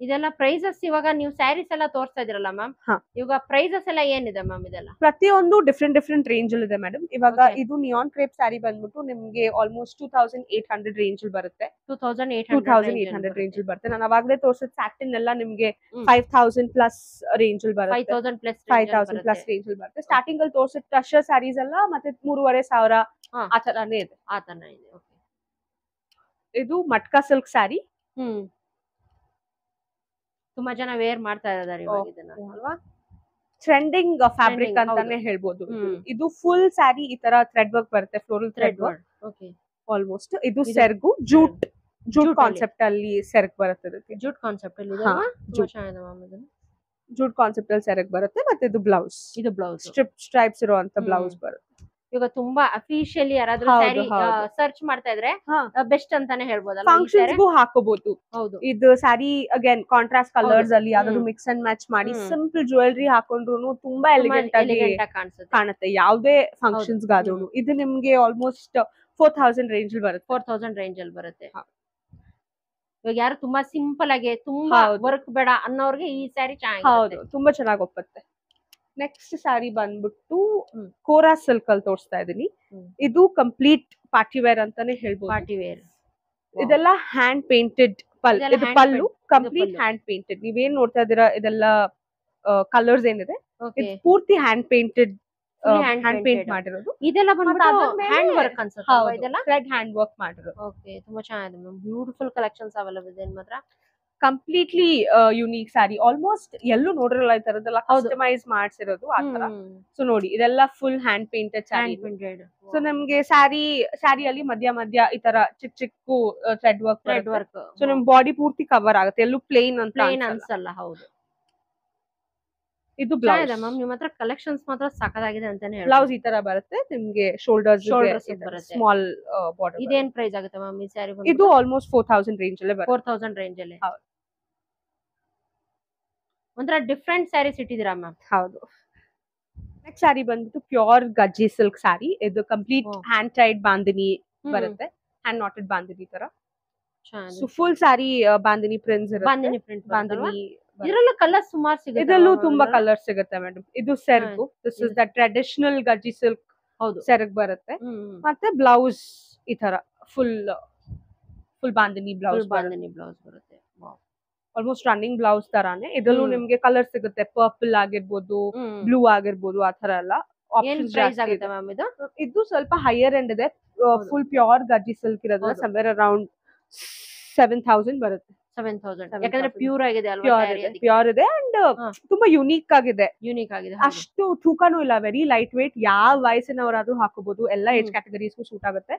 ಇದೆಲ್ಲ ಪ್ರೈಸಸ್ ಇವಾಗ ನೀವು ಸ್ಯಾರೀಸ್ ಎಲ್ಲ ತೋರಿಸ್ತಾ ಇದ್ರಲ್ಲ ಮ್ಯಾಮ್,
ಹಾ.
ಇವಾಗ ಪ್ರೈಸಸ್ ಎಲ್ಲ ಏನಿದೆ ಮ್ಯಾಮ್ ಇದೆಲ್ಲ?
ಪ್ರತಿಯೊಂದು ಡಿಫ್ರೆಂಟ್ ರೇಂಜ್ ಅಲ್ಲಿ ಇದೆ ಮೇಡಮ್. ಇವಾಗ
Okay.
ಇದು ನಿಯಾನ್ ಕ್ರೇಪ್ ಸ್ಯಾರಿ ಬಂದ್ಬಿಟ್ಟು ನಿಮ್ಗೆ ಆಲ್ಮೋಸ್ಟ್ 2800 ರೇಂಜ್ ಅಲ್ಲಿ ಬರುತ್ತೆ.
2800
ರೇಂಜ್ ಅಲ್ಲಿ ಬರುತ್ತೆ. ನಾನು ಅವಾಗಲೇ ತೋರಿಸಿದ ಸ್ಯಾಟಿನ್ ಎಲ್ಲ ನಿಮ್ಗೆ
ಹ್ಮ್.
5000 ಪ್ಲಸ್ ರೇಂಜ್ ಅಲ್ಲಿ ಬರುತ್ತೆ.
5000 ಪ್ಲಸ್
5000 ಪ್ಲಸ್ ರೇಂಜ್ ಅಲ್ಲಿ ಬರುತ್ತೆ. ಸ್ಟಾರ್ಟಿಂಗ್ ಅಲ್ಲಿ ತೋರಿಸಿದ ಟಶರ್ ಸ್ಯಾರೀಸ್ ಎಲ್ಲ ಮತ್ತೆ 3500
ಹಾ.
ಆ ತರಾನೇ ಇದೆ.
ಆ ತರ ಇದೆ. ಓಕೆ.
ಇದು ಮಟ್ಕಾ ಸಿಲ್ಕ್ ಸ್ಯಾರಿ.
ತುಂಬಾ ಜನ ವೇರ್ ಮಾಡ್ತಾ ಇದ್ದಾರೆ ಇವಾಗ ಇದನ್ನ ಅಲ್ವಾ.
ಟ್ರೆಂಡಿಂಗ್ ಫ್ಯಾಬ್ರಿಕ್
Trending,
ಅಂತಾನೆ
ಹೌದು.
ಹೇಳ್ಬೋದು.
ಹ್ಮ್.
ಇದು ಫುಲ್ ಸ್ಯಾರಿ ಈ ತರ ಥ್ರೆಡ್ ವರ್ಕ್ ಬರುತ್ತೆ, floral thread
thread
work
work. Okay.
Almost. ಇದು
ಇದು
ಸೆರ್ಗು, ಜೂಟ್
Jute ಅಲ್ಲಿ.
ಕಾನ್ಸೆಪ್ಟ್ ಅಲ್ಲಿ ಸೆರ್ಗ್ ಬರುತ್ತೆ ಇದಕ್ಕೆ.
ಜೂಟ್ ಕಾನ್ಸೆಪ್ಟ್ ಅಲ್ಲಿ ಇದೆ
ಹಾ,
ಅಲ್ವಾ. ತುಂಬಾ
jute.
ಚೆನ್ನಾಗಿದೆ ಮ್ಯಾಮ್ ಇದನ್ನ.
ಜೂಟ್ ಕಾನ್ಸೆಪ್ಟ್ ಅಲ್ಲಿ ಸೆರ್ಗ್ ಬರುತ್ತೆ. ಮತ್ತೆ ಇದು ಬ್ಲೌಸ್,
ಇದು ಬ್ಲೌಸ್.
ಸ್ಟ್ರೈಪ್ಸ್ ಇರುವಂತ
ಹ್ಮ್.
ಬ್ಲೌಸ್ ಬರುತ್ತೆ.
ಇವಾಗ ತುಂಬಾ ಅಫಿಷಿಯಲಿ ಯಾರಾದ್ರೂ
ಹೌದು,
ಸ್ಯಾರಿ
ಹೌದು.
ಸರ್ಚ್ ಮಾಡ್ತಾ ಇದ್ರೆ
ಹಾ.
ಬೆಸ್ಟ್ ಅಂತಾನೆ ಹೇಳ್ಬೋದಲ್ಲ.
ಫಂಕ್ಷನ್ಸ್ ಗೂ ಹಾಕೋಬಹುದು.
ಹೌದು.
ಇದು ಸ್ಯಾರಿ ಅಗೇನ್ ಕಾಂಟ್ರಾಸ್ಟ್ ಕಲರ್ಸ್ ಅಲ್ಲಿ ಯಾವ್ದಾದ್ರು
ಹ್ಮ್.
ಮಿಕ್ಸ್ ಅಂಡ್ ಮ್ಯಾಚ್ ಮಾಡಿ
ಹ್ಮ್.
ಸಿಂಪಲ್ ಜ್ಯುವೆಲ್ರಿ ಹಾಕೊಂಡ್ರು ತುಂಬಾ ಎಲಿಗೆಂಟ್ ಆಗಿ
ಎಲಿಗೆಂಟ್ ಆಗಿ ಕಾಣಿಸುತ್ತೆ.
ಕಾಣುತ್ತೆ ಯಾವ್ದೇ ಫಂಕ್ಷನ್ಸ್ ಗಾದ್ರೂ. ಇದು ನಿಮ್ಗೆ ಆಲ್ಮೋಸ್ಟ್ 4000 ರೇಂಜ್ ಅಲ್ಲಿ ಬರುತ್ತೆ.
4000 ರೇಂಜ್ ಅಲ್ಲಿ ಬರುತ್ತೆ.
ಹಾ.
ಇವಾಗ ಯಾರು ತುಂಬಾ ಸಿಂಪಲ್ ಆಗಿ ತುಂಬಾ
ಹೌದು.
ವರ್ಕ್ ಬೇಡ ಅನ್ನೋರ್ಗೆ ಈ ಸ್ಯಾರಿ
ಹೌದು,
ಚೆನ್ನಾಗಿರುತ್ತೆ.
ತುಂಬಾ ಚೆನ್ನಾಗಿ ಒಪ್ಪತ್ತೆ. ನೆಕ್ಸ್ಟ್ ಸ್ಯಾರಿ ಬಂದ್ಬಿಟ್ಟು
ಹ್ಮ್.
ಕೋರಾ ಸಿಲ್ಕ್ ಅಲ್ಲಿ ತೋರಿಸ್ತಾ ಇದೀನಿ.
ಹ್ಮ್.
ಇದು ಕಂಪ್ಲೀಟ್ ಪಾರ್ಟಿ ವೇರ್ ಅಂತಾನೆ ಹೇಳ್ಬೋದು.
Party wear.
ಇದೆಲ್ಲ ಹ್ಯಾಂಡ್ ಪೇಂಟೆಡ್
ಇದೆಲ್ಲ
ಇದು
hand
pallu complete
pallu.
Hand painted. ನೀವೇನ್ ನೋಡ್ತಾ ಇದೀರಾ ಇದೆಲ್ಲ ಕಲರ್ಸ್ ಏನಿದೆ
ಓಕೆ.
ಇದು ಪೂರ್ತಿ hand painted,
Fully hand
hand paint
painted.
ಮಾಡಿರೋದು.
ಇದೆಲ್ಲ ಬಂದ್ಬಿಟ್ಟು
ಅದ್ರ ಮೇಲೆ-
ಹ್ಯಾಂಡ್ ವರ್ಕ್ ಅನ್ಸುತ್ತೆ ಅಲ್ವಾ ಇದೆಲ್ಲ.
ಥ್ರೆಡ್ ಹ್ಯಾಂಡ್ ವರ್ಕ್ ಮಾಡಿರೋದು.
ಓಕೆ. ತುಂಬಾ ಚೆನ್ನಾಗಿದೆ ಮ್ಯಾಮ್. ಬ್ಯೂಟಿಫುಲ್ ಕಲೆಕ್ಷನ್ಸ್ ಅವೈಲೇಬಲ್ ಇದೆ ಮಾತ್ರ.
Completely unique sari. ಆಲ್ಮೋಸ್ಟ್ ಎಲ್ಲೂ ನೋಡಿರಲ್ಲ ಈ ತರದೆಲ್ಲ
ಹೌದು.
ಕಸ್ಟಮೈಸ್ ಮಾಡ್ಸಿರೋದು ಆ ತರ. ಸೊ ನೋಡಿ ಇದೆಲ್ಲ full hand painted sari.
Hand printed.
So ನಮ್ಗೆ ಸ್ಯಾರಿಯಲ್ಲಿ ಮಧ್ಯ ಈ ತರ ಚಿಕ್ಕ thread work
thread work.
So ನಿಮ್ ಬಾಡಿ ಪೂರ್ತಿ ಕವರ್ ಆಗುತ್ತೆ, ಎಲ್ಲೂ ಪ್ಲೇನ್ ಅಂತ
ಪ್ಲೇನ್
ಅನ್ಸಲ್ಲ.
ಅನ್ಸಲ್ಲ. ಹೌದು.
ಇದು
ಚೆನ್ನಾಗಿದೆ
ಬ್ಲೌಸ್.
ಮ್ಯಾಮ್. ನಿಮ್ಮ ಹತ್ರ ಕಲೆಕ್ಷನ್ಸ್ ಮಾತ್ರ ಸಖತ್ತಾಗಿದೆ ಅಂತಾನೆ ಹೇಳ್ಬೋದು.
ಬ್ಲೌಸ್ ಈ ತರ ಬರುತ್ತೆ ನಿಮ್ಗೆ. ಶೋಲ್ಡರ್ಸ್
Shoulders ಬರುತ್ತೆ.
Small border.
ಇದೇನ್ ಪ್ರೈಸ್ ಆಗುತ್ತೆ ಮ್ಯಾಮ್ ಈ ಸ್ಯಾರಿ?
ಇದು ಆಲ್ಮೋಸ್ಟ್ 4000 ರೇಂಜ್ ಅಲ್ಲೇ ಬರುತ್ತೆ.
4000 ರೇಂಜ್ ಅಲ್ಲಿ.
ಹೌದು.
ಒಂಥರ ಡಿಫ್ರೆಂಟ್ ಸ್ಯಾರೀಸ್ ಇಟ್ಟಿದ್ದೀರಾ ಮ್ಯಾಮ್.
ಹೌದು. ನೆಕ್ಸ್ಟ್ ಸ್ಯಾರಿ ಬಂದ್ಬಿಟ್ಟು ಪ್ಯೂರ್ ಗಜ್ಜಿ ಸಿಲ್ಕ್ ಸ್ಯಾರಿ. ಇದು ಕಂಪ್ಲೀಟ್
ಓ.
ಹ್ಯಾಂಡ್ ಟೈಡ್ ಬಾಂದಿನಿ ಬರುತ್ತೆ, ಹ್ಯಾಂಡ್ ನಾಟೆಡ್ ಬಾಂದಿನಿ ತರ. ಸೊ
ಚೆನ್ನಾಗಿದೆ.
ಫುಲ್ ಸ್ಯಾರಿ ಬಾಂದಿನಿ ಪ್ರಿಂಟ್ಸ್ ಇರುತ್ತೆ.
ಬಾಂದಿನಿ ಪ್ರಿಂಟ್
ಬಾಂದಿನಿ
ಇದರಲ್ಲೂ ಕಲರ್ ಸುಮಾರು ಸಿಗುತ್ತೆ.
ಇದರಲ್ಲೂ ತುಂಬಾ ಕಲರ್ ಸಿಗುತ್ತೆ ಮೇಡಮ್. ಇದು ಸೆರ್ಗು. This is the traditional gajji silk
ಹೌದು.
ಸೆರ್ಗ್ ಬರುತ್ತೆ. ಮತ್ತೆ ಬ್ಲೌಸ್ ಈ ತರ full bandhini blouse.
Bandhini blouse ಬರುತ್ತೆ.
ಆಲ್ಮೋಸ್ಟ್ ರನ್ನಿಂಗ್ ಬ್ಲೌಸ್ ತರಾನೇ. ಇದರಲ್ಲೂ ನಿಮ್ಗೆ ಕಲರ್ ಸಿಗುತ್ತೆ. ಪರ್ಪಲ್ ಆಗಿರ್ಬೋದು, ಬ್ಲೂ ಆಗಿರ್ಬೋದು, ಆ ತರ ಎಲ್ಲ
ಏನ್
ಆಪ್ಷನ್ಸ್
ಪ್ರೈಸ್
ಜಾಸ್ತಿ
ಆಗುತ್ತೆ
ಇದೆ.
ಮ್ಯಾಮ್ ಇದು?
ಇದು ಸ್ವಲ್ಪ ಹೈಯರ್ ಎಂಡ್ ಇದೆ.
ಹೌದು.
ಫುಲ್ ಪ್ಯೂರ್ ಗಜ್ಜಿ ಸಿಲ್ಕ್ ಇರೋದ್ರಿಂದ
ಹೌದು.
ಸಮ್ವೇರ್ ಅರೌಂಡ್ 7,000 ಬರುತ್ತೆ.
7,000
7,000.
ಯಾಕಂದ್ರೆ ಪ್ಯೂರ್ ಆಗಿದೆ ಅಲ್ವಾ
ಪ್ಯೂರ್
ಸ್ಯಾರಿ,
ಇದೆ,
ಅದಕ್ಕೆ
ಪ್ಯೂರ್ ಇದೆ ಅಂಡ್
ಹಾ.
ತುಂಬಾ ಯುನೀಕ್ ಆಗಿದೆ.
ಯೂನಿಕ್ ಆಗಿದೆ. ಹೌದು.
ಅಷ್ಟು ತೂಕನೂ ಇಲ್ಲ, ವೆರಿ ಲೈಟ್ ವೇಟ್, ಯಾವ ವಯಸ್ಸಿನವರಾದ್ರೂ ಹಾಕೋಬಹುದು, ಎಲ್ಲ ಏಜ್ ಕ್ಯಾಟಗರೀಸ್ಗೂ ಸೂಟ್ ಆಗುತ್ತೆ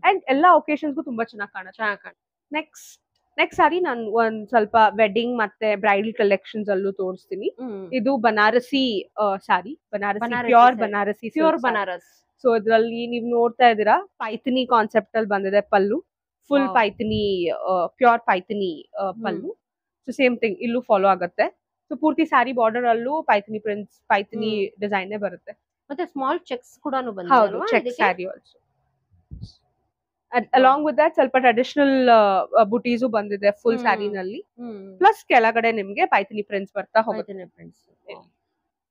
ಅಂಡ್ ಎಲ್ಲಾ ಒಕೇಶನ್ಸ್ಗೂ ತುಂಬಾ ಚೆನ್ನಾಗಿ ಕಾಣುತ್ತೆ.
ಚೆನ್ನಾಗಿ ಕಾಣುತ್ತೆ.
ನೆಕ್ಸ್ಟ್ ಸಾರಿ ನಾನು ಒಂದ್ ಸ್ವಲ್ಪ ವೆಡ್ಡಿಂಗ್ ಮತ್ತೆ ಬ್ರೈಡಲ್ ಕಲೆಕ್ಷನ್ಸ್ ಅಲ್ಲೂ ತೋರಿಸ್ತೀನಿ. ಇದು Banarasi sari, Banarasi pure Banarasi
pure Banaras.
So ಇದ್ರಲ್ಲಿ ನೀವು ನೋಡ್ತಾ ಇದ್ದೀರಾ ಪೈಥನಿ ಕಾನ್ಸೆಪ್ಟ್ ಅಲ್ಲಿ ಬಂದಿದೆ pallu, full
Wow.
Paithani, pure Paithani pallu. So same thing ಇಲ್ಲೂ ಫಾಲೋ ಆಗುತ್ತೆ. ಸೊ ಪೂರ್ತಿ ಸ್ಯಾರಿ ಬಾರ್ಡರ್ ಅಲ್ಲೂ ಪೈಥನಿ ಪ್ರಿಂಟ್ಸ್, ಪೈಥನಿ ಡಿಸೈನ್ ಬರುತ್ತೆ.
ಮತ್ತೆ ಸ್ಮಾಲ್ ಚೆಕ್ಸ್ ಕೂಡ
ಹೌದು, check sari also. Along with that ಸ್ವಲ್ಪ ಟ್ರೆಡಿಷನಲ್ ಬುಟೀಸು ಬಂದಿದೆ ಫುಲ್ ಸ್ಯಾರಿನಲ್ಲಿ. ಪ್ಲಸ್ ಕೆಳಗಡೆ ನಿಮ್ಗೆ ಪೈಥನಿ ಪ್ರಿಂಟ್ಸ್ ಬರ್ತಾ ಹೋಗುತ್ತೆ.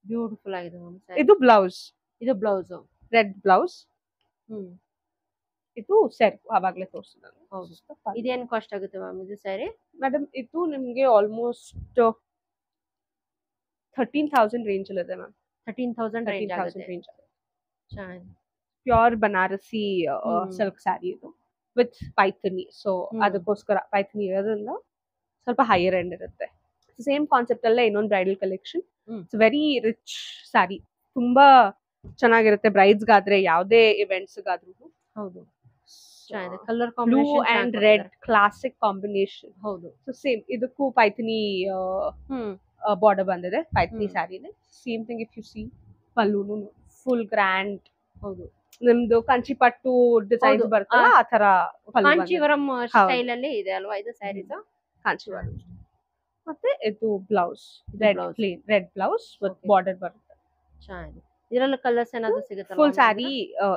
ಬ್ಯೂಟಿಫುಲ್ ಆಗಿದೆ ಮ್ಯಾಮ್.
ಇದು ಬ್ಲೌಸ್,
ಇದು ಬ್ಲೌಸ್,
ರೆಡ್ ಬ್ಲೌಸ್. ಇದು ಸೆರ್ ಆವಾಗಲೇ ತೋರಿಸಿದ.
ಹೌದು. ಇದೇನ್ ಕಾಸ್ಟ್ ಆಗುತ್ತೆ ಮ್ಯಾಮ್ ಇದು ಸ್ಯಾರಿ?
ಮೇಡಮ್ ಇದು ನಿಮ್ಗೆ ಆಲ್ಮೋಸ್ಟ್ 13,000 ರೇಂಜ್ ಅಲ್ಲಿ ಇದೆ ಮ್ಯಾಮ್.
13,000 ರೇಂಜ್
13,000
ಆಗುತ್ತೆ.
ರೇಂಜ್.
ಚೆನ್ನಾಗಿದೆ.
ಪ್ಯೂರ್ ಬನಾರಸಿ ಸಿಲ್ಕ್ ಸ್ಯಾರಿ ಇದು ವಿತ್ ಪೈಥನಿ. ಸೊ ಅದಕ್ಕೋಸ್ಕರ ಪೈಥನಿ ಇರೋದ್ರಿಂದ ಸ್ವಲ್ಪ ಹೈಯರ್ ಎಂಡ್ ಇರುತ್ತೆ. ಸೇಮ್ ಕಾನ್ಸೆಪ್ಟ್ ಅಲ್ಲೇ ಇನ್ನೊಂದು bridal collection. It's very rich sari, ತುಂಬಾ ಚೆನ್ನಾಗಿರುತ್ತೆ ಬ್ರೈಡ್ಸ್ ಗಾದ್ರೆ, ಯಾವುದೇ ಇವೆಂಟ್ಸ್ ಗಾದ್ರೂ.
ಹೌದು, ಚೆನ್ನಾಗಿದೆ. Colour
blue
combination
and red classic combination.
ಹೌದು.
ಸೊ ಸೇಮ್ ಇದಕ್ಕೂ ಪೈಥನಿ ಬಾರ್ಡರ್ ಬಂದಿದೆ, ಪೈಥನಿ ಸ್ಯಾರಿನೇ. Same thing if you see ಪಲ್ಲೂನು ಫುಲ್ ಗ್ರ್ಯಾಂಡ್.
ಹೌದು,
ನಿಮ್ದು ಕಂಚಿಪಟ್ಟು ಡಿಸೈನ್ಸ್
ಹೌದು.
ಬರ್ತಲ್ಲ ಆ ತರ
ಕಾಂಚೀವರಂ ಸ್ಟೈಲ್ ಅಲ್ಲಿ ಇದೆ ಅಲ್ವಾ ಇದು ಸ್ಯಾರೀಸ್?
ಕಾಂಚಿವರಂ. ಮತ್ತೆ ಇದು ಬ್ಲೌಸ್,
ಇದು
red
blouse.
Plain red blouse with
Okay.
Border ಬರುತ್ತೆ.
ಚೆನ್ನಾಗಿದೆ. ಇದರಲ್ಲಿ ಕಲರ್ಸ್ ಏನಾದ್ರು ಸಿಗುತ್ತಲ್ಲ?
ಫುಲ್ ಸ್ಯಾರಿ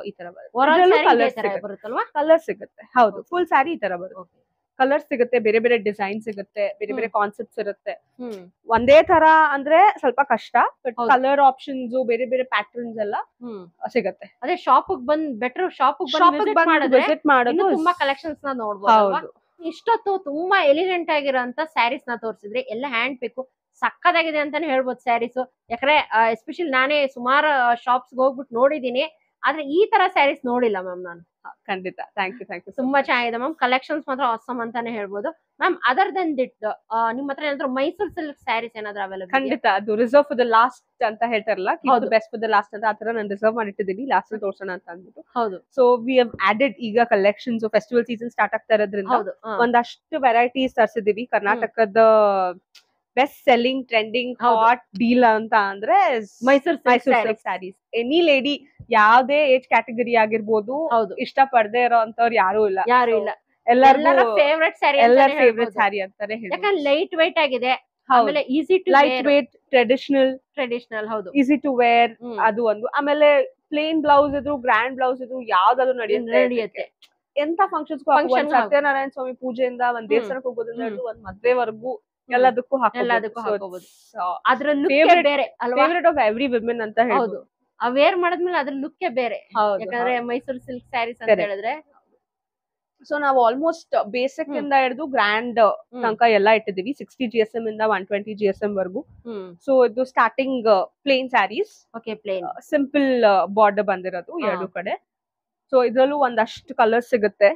ಈ ತರ ಬರುತ್ತೆ.
ಓವರಾಲ್
ಇದ್ರಲ್ಲೂ
ಸ್ಯಾರಿ
colours
ತರ
ಸಿಗುತ್ತೆ.
ಬರುತ್ತಲ್ವಾ?
ಕಲರ್ ಸಿಗುತ್ತೆ, ಹೌದು.
Okay.
ಫುಲ್ ಸ್ಯಾರಿ ಈ ತರ ಬರುತ್ತೆ.
ಓಕೆ.
ಕಲರ್ ಸಿಗುತ್ತೆ, ಬೇರೆ ಬೇರೆ ಡಿಸೈನ್ ಸಿಗುತ್ತೆ, ಬೇರೆ ಬೇರೆ ಕಾನ್ಸೆಪ್ಟ್ಸ್ ಇರುತ್ತೆ.
ಹ್ಮ್.
ಒಂದೇ ತರ ಅಂದ್ರೆ ಸ್ವಲ್ಪ ಕಷ್ಟ, ಬಟ್
ಹೌದು.
ಕಲರ್ ಆಪ್ಷನ್ಸ್, ಬೇರೆ ಬೇರೆ ಪ್ಯಾಟರ್ನ್ಸ್ ಎಲ್ಲ
ಹ್ಮ್.
ಸಿಗುತ್ತೆ.
ಅದೇ ಶಾಪ್ ಬಂದ್ ಬೆಟರ್, ಶಾಪ್
ಶಾಪ್
ವಿಸಿಟ್
ಬಂದು
ಮಾಡಿದ್ರೆ
ವಿಸಿಟ್ ಮಾಡೋದು
ಇನ್ನು ತುಂಬಾ ಕಲೆಕ್ಷನ್ಸ್ ನ ನೋಡ್ಬೋದು ಅಲ್ವಾ?
ಹೌದು.
ಇಷ್ಟೊತ್ತು ತುಂಬಾ ಎಲಿಗೆಂಟ್ ಆಗಿರೋಂತ ಸ್ಯಾರೀಸ್ ನ ತೋರಿಸಿದ್ರೆ ಎಲ್ಲ ಹ್ಯಾಂಡ್ ಪಿಕ್ ಸಕ್ಕದಾಗಿದೆ ಅಂತಾನೆ ಹೇಳ್ಬೋದು ಸ್ಯಾರೀಸ್. ಯಾಕಂದ್ರೆ ಎಸ್ಪೆಷಲಿ ನಾನೇ ಸುಮಾರು ಶಾಪ್ಸ್ ಹೋಗ್ಬಿಟ್ಟು ನೋಡಿದೀನಿ, ಆದ್ರೆ ಈ ತರ ಸ್ಯಾರೀಸ್ ನೋಡಿಲ್ಲ ಮ್ಯಾಮ್ ನಾನು.
ಖಂಡಿತ, ಥ್ಯಾಂಕ್ ಯು.
ತುಂಬಾ ಚೆನ್ನಾಗಿದೆ ಮ್ಯಾಮ್. ಕಲೆಕ್ಷನ್ಸ್ ಮಾತ್ರ ಆಸಮ್ ಅಂತಾನೆ ಹೇಳ್ಬೋದು ಮ್ಯಾಮ್. ಅದರ್ ದೆನ್ ದಿಟ್ ನಿಮ್ ಹತ್ರ ಏನಾದ್ರು ಮೈಸೂರು ಸಿಲ್ಕ್ ಸ್ಯಾರೀಸ್ ಏನಾದ್ರು ಅವೈಲೇಬಲ್?
ಖಂಡಿತ, ಅದು ರಿಸರ್ವ್ ಫಾರ್ ದ ಲಾಸ್ಟ್ ಅಂತ ಹೇಳ್ತಾರಲ್ಲ,
ಹೌದು.
ಬೆಸ್ಟ್ ಫಾರ್ ದ ಲಾಸ್ಟ್ ಅಂತ, ಆತರ ನಾನು ರಿಸರ್ವ್ ಮಾಡಿಟ್ಟಿದ್ದೀನಿ, ಲಾಸ್ಟ್ ತೋರ್ಸೋಣ ಅಂತ ಅಂದ್ಬಿಟ್ಟು.
ಹೌದು,
ಸೊ ವಿ ಹವ್ ಆಡೆಡ್ ಈಗ ಕಲೆಕ್ಷನ್ಸ್. ಫೆಸ್ಟಿವಲ್ ಸೀಸನ್ ಸ್ಟಾರ್ಟ್ ಆಗ್ತಾ ಇರೋದ್ರಿಂದ
ಹೌದು.
ಒಂದಷ್ಟು ವೆರೈಟೀಸ್ ತರಿಸಿದೀವಿ. ಕರ್ನಾಟಕದ ಬೆಸ್ಟ್ ಸೆಲ್ಲಿಂಗ್ ಟ್ರೆಂಡಿಂಗ್
ಹೌದು.
ಹಾಟ್ ಡೀಲ್ ಅಂತ ಅಂದ್ರೆ
Mysore
Mysore
silk
silk saris. Any lady, ಯಾವ್ದೇ ಏಜ್ ಕ್ಯಾಟಗರಿ ಆಗಿರ್ಬೋದು,
ಹೌದು.
ಇಷ್ಟ ಪಡದೆ ಇರೋ ಅಂತವ್ರು ಯಾರು ಇಲ್ಲ.
ಯಾರು ಇಲ್ಲ,
ಎಲ್ಲರ
ಫೇವ್ರೆಟ್ ಸ್ಯಾರಿ
ಎಲ್ಲರ ಫೇವ್ರೆಟ್ ಸ್ಯಾರಿ ಅಂತಾನೆ ಹೇಳಿ.
ಯಾಕಂದ್ರೆ ಲೈಟ್ ವೈಟ್ ಆಗಿದೆ, ಆಮೇಲೆ easy to
light weight,
traditional. ಹೌದು,
ಈಸಿ ಟು ವೇರ್,
ಹ್ಮ್.
ಅದು ಒಂದು. ಆಮೇಲೆ ಪ್ಲೇನ್ ಬ್ಲೌಸ್ ಇದ್ರು, ಗ್ರ್ಯಾಂಡ್ ಬ್ಲೌಸ್ ಇದ್ರು, ಯಾವ್ದಾದ್ರು ನಡೆಯುತ್ತೆ.
ನಡೆಯುತ್ತೆ.
ಎಂತ ಫಂಕ್ಷನ್ಸ್
Function
ಒಂದ್ ಸತ್ಯನಾರಾಯಣ ಸ್ವಾಮಿ ಪೂಜೆಯಿಂದ ಒಂದ್ ದೇವಸ್ಥಾನಕ್ಕೆ ಹೋಗೋದ್ರಿಂದ ಹಿಡಿದು ಒಂದ್ ಮದ್ವೆವರೆಗೂ ಎಲ್ಲದಕ್ಕೂ
ಎಲ್ಲದಕ್ಕೂ ಹಾಕೋಬಹುದು. ಅದ್ರ
Favorite-
ಲುಕ್ ಬೇರೆ ಅಲ್ವಾ?
ಫೇವ್ರೆಟ್ ಆಫ್ ಎವ್ರಿ ವಿಮೆನ್ ಅಂತ
ಹೌದು,
ಹೇಳ್ಬೋದು.
ಆ ವೇರ್ ಮಾಡಿದ್ಮೇಲೆ ಅದ್ರ ಲುಕ್ ಬೇರೆ. ಯಾಕಂದ್ರೆ ಮೈಸೂರು ಸಿಲ್ಕ್ ಸ್ಯಾರೀಸ್ ಅಂತ
Correct.
ಹೇಳಿದ್ರೆ
ಸೊ ನಾವು ಆಲ್ಮೋಸ್ಟ್ ಬೇಸಿಕ್ ಇಂದ ಹಿಡಿದು ಗ್ರ್ಯಾಂಡ್ ತನಕ ಎಲ್ಲ ಇಟ್ಟಿದೀವಿ. 60 GSM ಇಂದ 120 GSM ವರ್ಗು. ಸೊ ಇದು starting plain saris,
okay, plain
simple border ಬಂದಿರೋದು ಎರಡು ಕಡೆ. ಸೊ ಇದ್ರಲ್ಲೂ ಒಂದಷ್ಟು ಕಲರ್ಸ್ ಸಿಗುತ್ತೆ,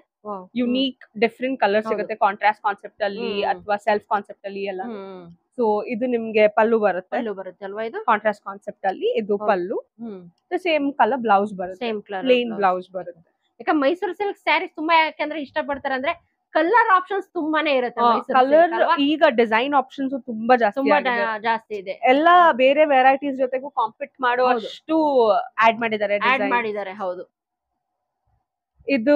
ಯುನೀಕ್ ಡಿಫ್ರೆಂಟ್ ಕಲರ್
ಹೌದು.
ಸಿಗುತ್ತೆ, ಕಾಂಟ್ರಾಸ್ಟ್ ಕಾನ್ಸೆಪ್ಟ್ ಅಲ್ಲಿ ಅಥವಾ ಸೆಲ್ಫ್ ಕಾನ್ಸೆಪ್ಟ್ ಅಲ್ಲಿ ಎಲ್ಲ.
ಹ್ಮ್.
ಸೊ ಇದು ನಿಮ್ಗೆ ಪಲ್ಲು ಬರುತ್ತೆ,
ಪಲ್ಲು ಬರುತ್ತೆ ಅಲ್ವಾ ಇದು?
ಕಾಂಟ್ರಾಸ್ಟ್ ಕಾನ್ಸೆಪ್ಟ್ ಅಲ್ಲಿ ಇದು
ಹೌದು.
ಪಲ್ಲು.
ಹ್ಮ್.
ಸೇಮ್ ಕಲರ್ ಬ್ಲೌಸ್ ಬರುತ್ತೆ,
ಸೇಮ್ ಕಲರ್
ಪ್ಲೇನ್ ಬ್ಲೌಸ್ ಬರುತ್ತೆ.
ಯಾಕಂದ್ರೆ ಮೈಸೂರು ಸಿಲ್ಕ್ ಸ್ಯಾರೀಸ್ ತುಂಬಾ ಯಾಕಂದ್ರೆ ಇಷ್ಟ ಪಡ್ತಾರೆ ಅಂದ್ರೆ ಕಲರ್ ಆಪ್ಷನ್ಸ್ ತುಂಬಾನೇ ಇರುತ್ತೆ ಮೈಸೂರು
ಕಲರ್
silk ಅಲ್ವಾ?
ಈಗ ಡಿಸೈನ್ ಆಪ್ಷನ್ಸ್ ತುಂಬಾ ಜಾಸ್ತಿ
ತುಂಬಾ
ಆಗಿದೆ.
ಜಾಸ್ತಿ ಇದೆ.
ಎಲ್ಲ ಬೇರೆ ವೆರೈಟೀಸ್ ಜೊತೆಗೂ ಕಾಂಪೀಟ್ ಮಾಡೋ
ಹೌದು.
ಅಷ್ಟು ಆಡ್ ಮಾಡಿದ್ದಾರೆ
ಆಡ್
design.
ಮಾಡಿದ್ದಾರೆ. ಹೌದು,
ಇದು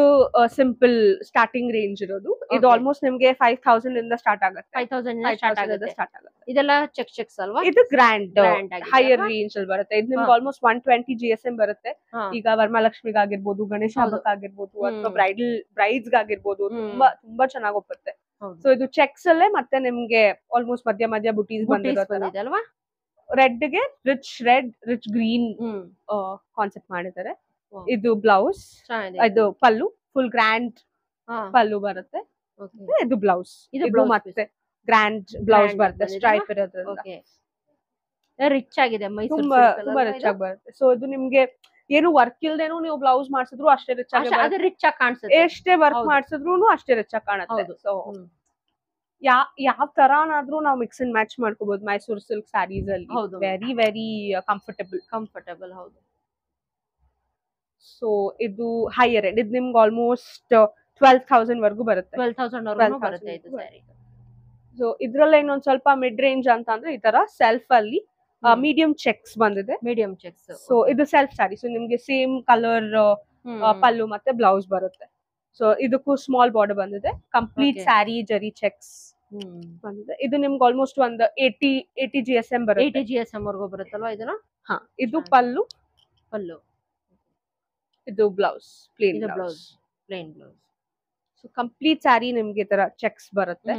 ಸಿಂಪಲ್ ಸ್ಟಾರ್ಟಿಂಗ್ ರೇಂಜ್ ಇರೋದು. ಇದು
Okay.
ಆಲ್ಮೋಸ್ಟ್ ನಿಮ್ಗೆ 5,000 ಇಂದ ಸ್ಟಾರ್ಟ್ ಆಗುತ್ತೆ.
5,000 ಇಂದ ಸ್ಟಾರ್ಟ್
5,000 ಇಂದ
ಆಗುತ್ತೆ.
ಸ್ಟಾರ್ಟ್ ಆಗುತ್ತೆ.
ಇದೆಲ್ಲ ಚೆಕ್ಸ್ ಅಲ್ವಾ?
ಇದು ಗ್ರ್ಯಾಂಡ್
Grand ಆಗಿದೆ
ಹೈಯರ್
ಅಲ್ವಾ?
ರೇಂಜ್ ಅಲ್ಲಿ ಬರುತ್ತೆ. ಇದು ನಿಮ್ಗೆ
ಹಾ.
ಆಲ್ಮೋಸ್ಟ್ 120 GSM ಬರುತ್ತೆ.
ಹಾ.
ಈಗ ವರಮಹಾಲಕ್ಷ್ಮಿಗಾಗಿರ್ಬೋದು, ಗಣೇಶ
ಹೌದು.
ಹಬ್ಬಕ್ಕಾಗಿರ್ಬೋದು, ಅಥವಾ
ಹ್ಮ್.
ಬ್ರೈಡ್ಸ್ ಗಾಗಿರ್ಬೋದು,
ಹ್ಮ್.
ತುಂಬಾ ಚೆನ್ನಾಗಿ ಒಪ್ಪುತ್ತೆ.
ಹೌದು.
ಸೊ ಇದು ಚೆಕ್ಸ್ ಅಲ್ಲೇ ಮತ್ತೆ ನಿಮ್ಗೆ ಆಲ್ಮೋಸ್ಟ್ ಮಧ್ಯ ಬುಟೀಸ್ ಬಂದಿರೋ ತರ.
ಬಂದಿದೆ ಅಲ್ವಾ?
ರೆಡ್ ಗೆ ರಿಚ್ ಗ್ರೀನ್
ಹ್ಮ್.
ಕಾನ್ಸೆಪ್ಟ್ ಮಾಡಿದ್ದಾರೆ.
Wow.
ಇದು ಬ್ಲೌಸ್,
ಚೆನ್ನಾಗಿದೆ.
ಇದು ಪಲ್ಲು, ಫುಲ್ ಗ್ರ್ಯಾಂಡ್
ಹಾ.
ಪಲ್ಲು ಬರುತ್ತೆ.
Okay.
ಇದು ಬ್ಲೌಸ್,
ಇದು
ಇದು
blouse
ಮತ್ತೆ ಗ್ರ್ಯಾಂಡ್ ಬ್ಲೌಸ್
Grand
ಬರುತ್ತೆ,
ಬಂದಿದೆ
ಸ್ಟ್ರೈಪ್ ಇರೋದ್ರಿಂದ.
Okay. ರಿಚ್ ಆಗಿದೆ ಮೈಸೂರು
ತುಂಬಾ
silk
ತುಂಬಾ
ಅಲ್ವಾ
ರಿಚ್
ಇದು?
ಆಗಿ ಬರುತ್ತೆ. ಸೊ ಇದು ನಿಮ್ಗೆ ಏನು ವರ್ಕ್ ಇಲ್ದೇನು ನೀವು ಬ್ಲೌಸ್ ಮಾಡ್ಸಿದ್ರು ಅಷ್ಟೇ ರಿಚ್ ಆಗಿ
ಅದು ರಿಚ್ ಆಗಿ ಕಾಣಿಸುತ್ತೆ.
ಎಷ್ಟೇ ವರ್ಕ್
ಹೌದು.
ಮಾಡ್ಸಿದ್ರು ಅಷ್ಟೇ ರಿಚ್ ಆಗಿ ಕಾಣುತ್ತೆ.
ಹೌದು.
ಸೊ
ಹ್ಮ್.
ಯಾವ ತರಾನಾದ್ರೂ ನಾವು ಮಿಕ್ಸ್ ಅಂಡ್ ಮ್ಯಾಚ್ ಮಾಡ್ಕೋಬಹುದು ಮೈಸೂರು ಸಿಲ್ಕ್ ಸ್ಯಾರೀಸ್ ಅಲ್ಲಿ.
ಹೌದು.
Very very comfortable.
ಹೌದು.
ಸೊ ಇದು ಹೈಯರ್ ಎಂಡ್, ಇದು ನಿಮ್ಗೆ ಆಲ್ಮೋಸ್ಟ್ 12,000 ವರ್ಗೂ ಬರುತ್ತೆ.
12,000 ವರ್ಗು
12,000
ಬರುತ್ತೆ ಇದು ಸ್ಯಾರಿ.
ಸೊ ಇದ್ರಲ್ಲೇ ಇನ್ನೊಂದ್ ಸ್ವಲ್ಪ ಮಿಡ್ ರೇಂಜ್ ಅಂತ ಅಂದ್ರೆ ಈ ತರ ಸೆಲ್ಫ್ ಅಲ್ಲಿ ಮೀಡಿಯಂ ಚೆಕ್ಸ್ ಬಂದಿದೆ.
Medium cheques.
ಸೊ ಇದು ಸೆಲ್ಫ್ ಸ್ಯಾರಿ. ಸೊ ನಿಮ್ಗೆ ಸೇಮ್ ಕಲರ್ ಪಲ್ಲು ಮತ್ತೆ ಬ್ಲೌಸ್ ಬರುತ್ತೆ. ಸೊ ಇದಕ್ಕೂ ಸ್ಮಾಲ್ ಬಾರ್ಡರ್ ಬಂದಿದೆ. Complete
Okay.
ಸ್ಯಾರಿ ಜರಿ ಚೆಕ್ಸ್ ಬಂದಿದೆ. ಇದು ನಿಮ್ಗೆ ಆಲ್ಮೋಸ್ಟ್ ಒಂದು 80 GSM ಬರುತ್ತೆ.
80 GSM ವರ್ಗು ಬರುತ್ತಲ್ವಾ ಇದನ್ನ?
ಹಾ, ಇದು ಪಲ್ಲು, ಇದು ಬ್ಲೌಸ್, ಪ್ಲೇನ್
ಇದು
blouse.
Blouse, plain blouse.
So complete sari ನಿಮ್ಗೆ ಈ ತರ ಚೆಕ್ಸ್ ಬರುತ್ತೆ.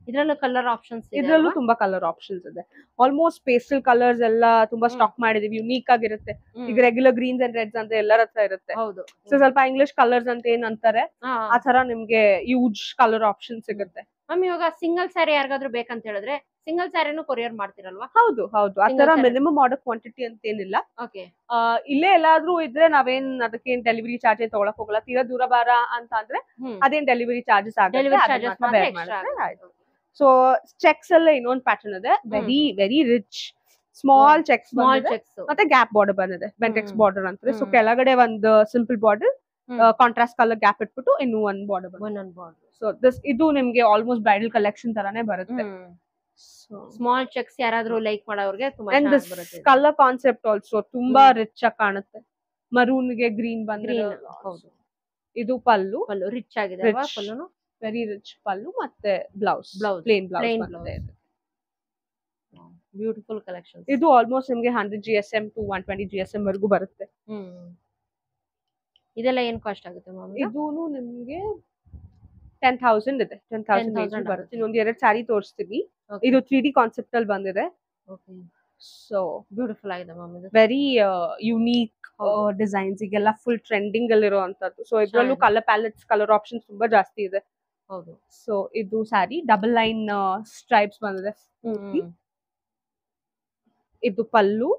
ಇದ್ರಲ್ಲೂ ಕಲರ್ ಆಪ್ಷನ್ಸ್ ಇದೆ.
ಇದ್ರಲ್ಲೂ ತುಂಬಾ ಕಲರ್ ಆಪ್ಷನ್ಸ್ ಇದೆ. ಆಲ್ಮೋಸ್ಟ್ ಪೇಸ್ಟಲ್ ಕಲರ್ಸ್ ಎಲ್ಲ ತುಂಬಾ ಸ್ಟಾಕ್ ಮಾಡಿದೀವಿ. ಯುನೀಕ್ ಆಗಿರುತ್ತೆ. ಈಗ ರೆಗ್ಯುಲರ್ ಗ್ರೀನ್ಸ್ ಅಂಡ್ ರೆಡ್ಸ್ ಅಂತ ಎಲ್ಲರ ಹತ್ರ ಇರುತ್ತೆ.
ಹೌದು.
ಸೊ ಸ್ವಲ್ಪ ಇಂಗ್ಲಿಷ್ ಕಲರ್ಸ್ ಅಂತ ಏನ್ ಅಂತಾರೆ ಆ ತರ ನಿಮ್ಗೆ ಯೂಜ್ ಕಲರ್ ಆಪ್ಷನ್ ಸಿಗುತ್ತೆ.
ಮ್ಯಾಮ್ ಇವಾಗ ಸಿಂಗಲ್ ಸ್ಯಾರಿ ಯಾರಿಗಾದ್ರೂ ಬೇಕಂತ ಹೇಳಿದ್ರೆ ಸಿಂಗಲ್ ಸ್ಯಾರಿನೂ ಕೊರಿಯರ್ ಮಾಡ್ತಿರಲ್ವಾ?
ಹೌದು ಹೌದು, ಆ
Single
ತರ
saree.
ಮಿನಿಮಮ್ ಆರ್ಡರ್ ಕ್ವಾಂಟಿಟಿ ಅಂತ ಏನಿಲ್ಲ.
ಓಕೆ.
ಇಲ್ಲೇ ಎಲ್ಲಾದ್ರೂ ಇದ್ರೆ ನಾವೇನ್ ಅದಕ್ಕೇನ್ ಡೆಲಿವರಿ ಚಾರ್ಜ್ ತಗೊಳಕ್ ಹೋಗಲ್ಲ. ತೀರಾ ದೂರ ಬಾರ ಅಂತ ಅಂದ್ರೆ ಅದೇನ್ ಡೆಲಿವರಿ ಚಾರ್ಜಸ್
ಡೆಲಿವರಿ
ಆಗುತ್ತೆ.
ಚಾರ್ಜಸ್ ಮಾತ್ರ ಎಕ್ಸ್ಟ್ರಾ ಆಗುತ್ತೆ.
ಸೊ ಚೆಕ್ಸ್ ಎಲ್ಲ ಇನ್ನೊಂದು ಪ್ಯಾಟರ್ನ್ ಇದೆ. Very very rich small cheques
small cheques
ಮತ್ತೆ ಗ್ಯಾಪ್ ಬಾರ್ಡರ್ ಬಂದಿದೆ. ಬೆಂಟೆಕ್ಸ್ ಬಾರ್ಡರ್ ಅಂತಾರೆ. ಸೊ ಕೆಳಗಡೆ ಒಂದು simple border, contrast colour gap ಇಟ್ಬಿಟ್ಟು ಇನ್ನೂ ಒಂದ್ ಬಾರ್ಡರ್ ಬಂದಿದೆ.
ಒಂದೊಂದು ಬಾರ್ಡರ್.
ಸೊ ಇದು ನಿಮ್ಗೆ ಆಲ್ಮೋಸ್ಟ್ ಬ್ರೈಡಲ್ ಕಲೆಕ್ಷನ್ ತರಾನೇ ಬರುತ್ತೆ.
ಸ್ಮಾಲ್ ಚೆಕ್ಸ್ ಯಾರಾದ್ರೂ ಲೈಕ್ ಮಾಡೋರ್ಗೆ ತುಂಬಾ
ಅಂಡ್
ಚೆನ್ನಾಗಿ ಬರುತ್ತೆ.
ಕಲರ್ ಕಾನ್ಸೆಪ್ಟ್ ಆಲ್ಸೋ ತುಂಬಾ ರಿಚ್ ಆಗಿ ಕಾಣುತ್ತೆ. ಮರೂನ್ ಗೆ ಗ್ರೀನ್ ಬಂದ್ರೆ
ಗ್ರೀನ್. ಹೌದು.
ಇದು ಪಲ್ಲು,
ಪಲ್ಲು ರಿಚ್ ಆಗಿದೆ ಅಲ್ವಾ?
Rich.
ಪಲ್ಲುನು
ವೆರಿ ರಿಚ್ ಪಲ್ಲು ಮತ್ತೆ blouse,
Blouse.
Plain
Plain
blouse
blouse. Beautiful collection.
ಇದು ಆಲ್ಮೋಸ್ಟ್ ನಿಮ್ಗೆ 100 GSM to 120 GSM ವರೆಗೂ ಬರುತ್ತೆ.
ಇದೆಲ್ಲ ಏನ್ ಕಾಸ್ಟ್ ಆಗುತ್ತೆ ಮ್ಯಾಮ್?
ಇದೂನು ನಿಮ್ಗೆ 10,000 ಇದೆ. 10,000
10,000
ಬರುತ್ತೆ. ಇನ್ನೊಂದ್ 2 ಸ್ಯಾರಿ ತೋರಿಸ್ತೀನಿ.
Okay.
ಇದು 3D ಕಾನ್ಸೆಪ್ಟ್ ಅಲ್ಲಿ ಬಂದಿದೆ.
ಓಕೆ.
ಸೊ
ಬ್ಯೂಟಿಫುಲ್ ಆಗಿದೆ ಮ್ಯಾಮ್ ಇದು.
ವೆರಿ ಯುನೀಕ್ ಡಿಸೈನ್ಸ್, ಈಗೆಲ್ಲ ಫುಲ್ ಟ್ರೆಂಡಿಂಗ್ ಅಲ್ಲಿ ಇರುವಂತದ್ದು. ಸೊ ಇದ್ರಲ್ಲೂ
ಚೆನ್ನಾಗಿದೆ.
ಕಲರ್ ಪ್ಯಾಲೆಟ್ಸ್, ಕಲರ್ ಆಪ್ಷನ್ಸ್ ತುಂಬಾ ಜಾಸ್ತಿ ಇದೆ.
ಹೌದು.
ಸೊ ಇದು ಸ್ಯಾರಿ ಡಬಲ್ ಲೈನ್ ಸ್ಟ್ರೈಪ್ಸ್ ಬಂದಿದೆ. ಇದು ಪಲ್ಲು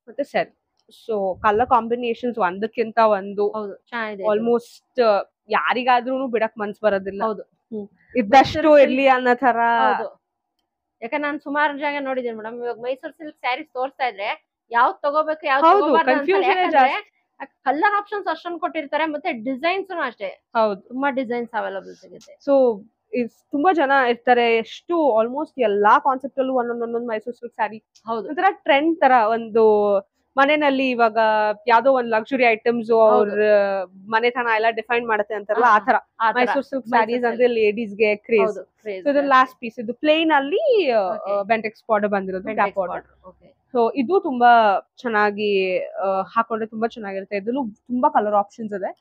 ಮತ್ತೆ ಸೆಟ್. ಸೊ ಕಲರ್ ಕಾಂಬಿನೇಷನ್ಸ್ ಒಂದಕ್ಕಿಂತ ಒಂದು
ಹೌದು ಚೆನ್ನಾಗಿದೆ.
ಆಲ್ಮೋಸ್ಟ್ ಯಾರಿಗಾದ್ರೂ ಬಿಡಕ್ ಮನ್ಸ್ ಬರೋದಿಲ್ಲ.
ಹೌದು.
ಇದ್ದಷ್ಟು ಇರ್ಲಿ ಅನ್ನೋ ತರ.
ಹೌದು. ಯಾಕಂದ್ರೆ ನಾನು ಸುಮಾರು ಜಾಗ ನೋಡಿದ್ದೀನಿ ಮೇಡಮ್. ಇವಾಗ ಮೈಸೂರು ಸಿಲ್ಕ್ ಸ್ಯಾರೀಸ್ ತೋರಿಸ್ತಾ ಇದ್ರೆ ಯಾವ್ದು ತಗೋಬೇಕು ಯಾವ್ದು
ಹೌದು,
ತಗೋಬಾರ್ದು
confusion
ಅನ್ಸಲ್ಲ.
ಜಾಸ್ತಿ.
ಯಾಕಂದ್ರೆ ಕಲರ್ ಆಪ್ಷನ್ಸ್ ಅಷ್ಟೊಂದು ಕೊಟ್ಟಿರ್ತಾರೆ ಮತ್ತೆ ಡಿಸೈನ್ಸ್ ಅಷ್ಟೇ
ಹೌದು.
ತುಂಬಾ ಡಿಸೈನ್ಸ್ ಅವೈಲಬಲ್ ಸಿಗುತ್ತೆ.
ಸೊ ತುಂಬಾ ಜನ ಇರ್ತಾರೆ. ಎಷ್ಟು ಆಲ್ಮೋಸ್ಟ್ ಎಲ್ಲಾ ಕಾನ್ಸೆಪ್ಟ್ ಅಲ್ಲೂ ಒಂದೊಂದೊಂದೊಂದು ಮೈಸೂರು ಸಿಲ್ಕ್ ಸ್ಯಾರಿ
ಹೌದು.
ಒಂಥರ ಟ್ರೆಂಡ್ ತರ. ಒಂದು ಮನೆಯಲ್ಲಿ ಇವಾಗ ಯಾವ್ದೋ ಒಂದ್ ಲಕ್ಸುರಿ ಐಟಮ್ಸ್ ಅವ್ರ ಮನೆತನ ಎಲ್ಲ ಡಿಫೈನ್ ಮಾಡುತ್ತೆ ಅಂತಾರಲ್ಲ, ಆ ತರ ಮೈಸೂರು ಸಿಲ್ಕ್ ಸ್ಯಾರೀಸ್ ಅಂದ್ರೆ ಲೇಡೀಸ್ ಗೆ ಕ್ರೇಜ್. ಇದು ಲಾಸ್ಟ್ ಪೀಸ್. ಇದು ಪ್ಲೇನ್ ಅಲ್ಲಿ ಬೆಂಟೆಕ್ಸ್ ಬಾರ್ಡರ್ ಬಂದಿರೋದು, ಗ್ಯಾಪ್ ಬಾರ್ಡರ್. ಸೊ ಇದು ತುಂಬಾ ಚೆನ್ನಾಗಿ ಹಾಕೊಂಡ್ರೆ ತುಂಬಾ ಚೆನ್ನಾಗಿರುತ್ತೆ. ಇದ್ರಲ್ಲೂ ತುಂಬಾ ಕಲರ್ ಆಪ್ಷನ್ಸ್ ಇದೆ.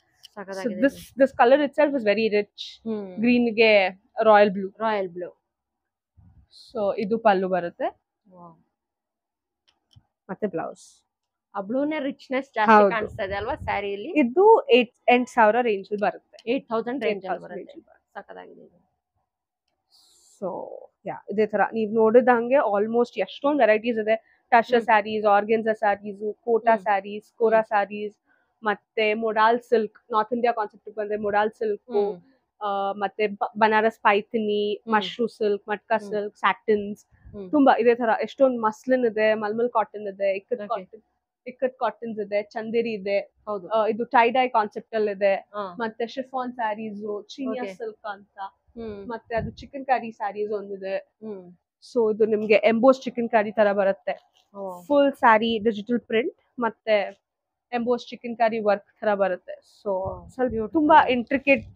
This colour it self is very rich. Green ಗೆ ರಾಯಲ್ ಬ್ಲೂ. ಸೊ ಇದು ಪಲ್ಲು ಬರುತ್ತೆ ಮತ್ತೆ ಬ್ಲೌಸ್.
ಆ ಬ್ಲೂನೇ ರಿಚ್ನೆಸ್ ಜಾಸ್ತಿ ಕಾಣಿಸ್ತಾ ಇದೆ ಅಲ್ವಾ ಸ್ಯಾರಿಯಲ್ಲಿ?
ಇದು 8,000 ರೇಂಜ್ ಅಲ್ಲಿ ಬರುತ್ತೆ.
8,000 ರೇಂಜ್ ಅಲ್ಲಿ ಬರುತ್ತೆ. ಸಕ್ಕತ್ತಾಗಿದೆ ಇದು.
ಸೊ ಇದೇ ತರ ನೀವ್ ನೋಡಿದಂಗೆ ಆಲ್ಮೋಸ್ಟ್ ಎಷ್ಟೊಂದು ವೆರೈಟೀಸ್ ಇದೆ. ಟಶರ್ ಸ್ಯಾರೀಸ್, ಆರ್ಗೆನ್ಸಾ ಸ್ಯಾರೀಸ್, ಕೋಟಾ ಸ್ಯಾರೀಸ್, ಕೋರಾ ಸ್ಯಾರೀಸ್, ಮತ್ತೆ modal silk, north India concept ಬಂದ್ರೆ ಮೊಡಾಲ್ ಸಿಲ್ಕ್, ಮತ್ತೆ ಬನಾರಸ್ ಪೈಥಿನಿ, ಮಶ್ರೂ ಸಿಲ್ಕ್, ಮಟ್ಕಾ ಸಿಲ್ಕ್, ಸ್ಯಾಟಿನ್ಸ್, ತುಂಬಾ ಇದೇ ತರ ಎಷ್ಟೊಂದು ಮಸ್ಲಿನ್ ಇದೆ, ಮಲ್ಮಲ್ ಕಾಟನ್ ಇದೆ, ಇಕ್ಕತ್ ಕಾಟನ್ಸ್ ಇದೆ, ಚಂದೇರಿ ಇದೆ. ಇದು ಟೈ ಡೈ ಕಾನ್ಸೆಪ್ಟ್ ಅಲ್ಲಿ ಇದೆ. ಮತ್ತೆ ಶಿಫಾನ್ ಸ್ಯಾರೀಸ್, ಚೀನಿಯಾ ಸಿಲ್ಕ್ ಅಂತ, ಮತ್ತೆ ಅದು ಚಿಕನ್ ಕರಿ ಸ್ಯಾರೀಸ್ ಒಂದಿದೆ. ಸೊ ಇದು ನಿಮ್ಗೆ ಎಂಬೋಸ್ ಚಿಕನ್ ಕರಿ ತರ ಬರುತ್ತೆ. ಫುಲ್ ಸ್ಯಾರಿ ಡಿಜಿಟಲ್ ಪ್ರಿಂಟ್ ಮತ್ತೆ ಎಂಬೋಸ್ ಚಿಕನ್ ಕರಿ ವರ್ಕ್ ತರ ಬರುತ್ತೆ. ಸೊ ಸ್ವಲ್ಪ ತುಂಬಾ ಇಂಟ್ರಿಕೇಟ್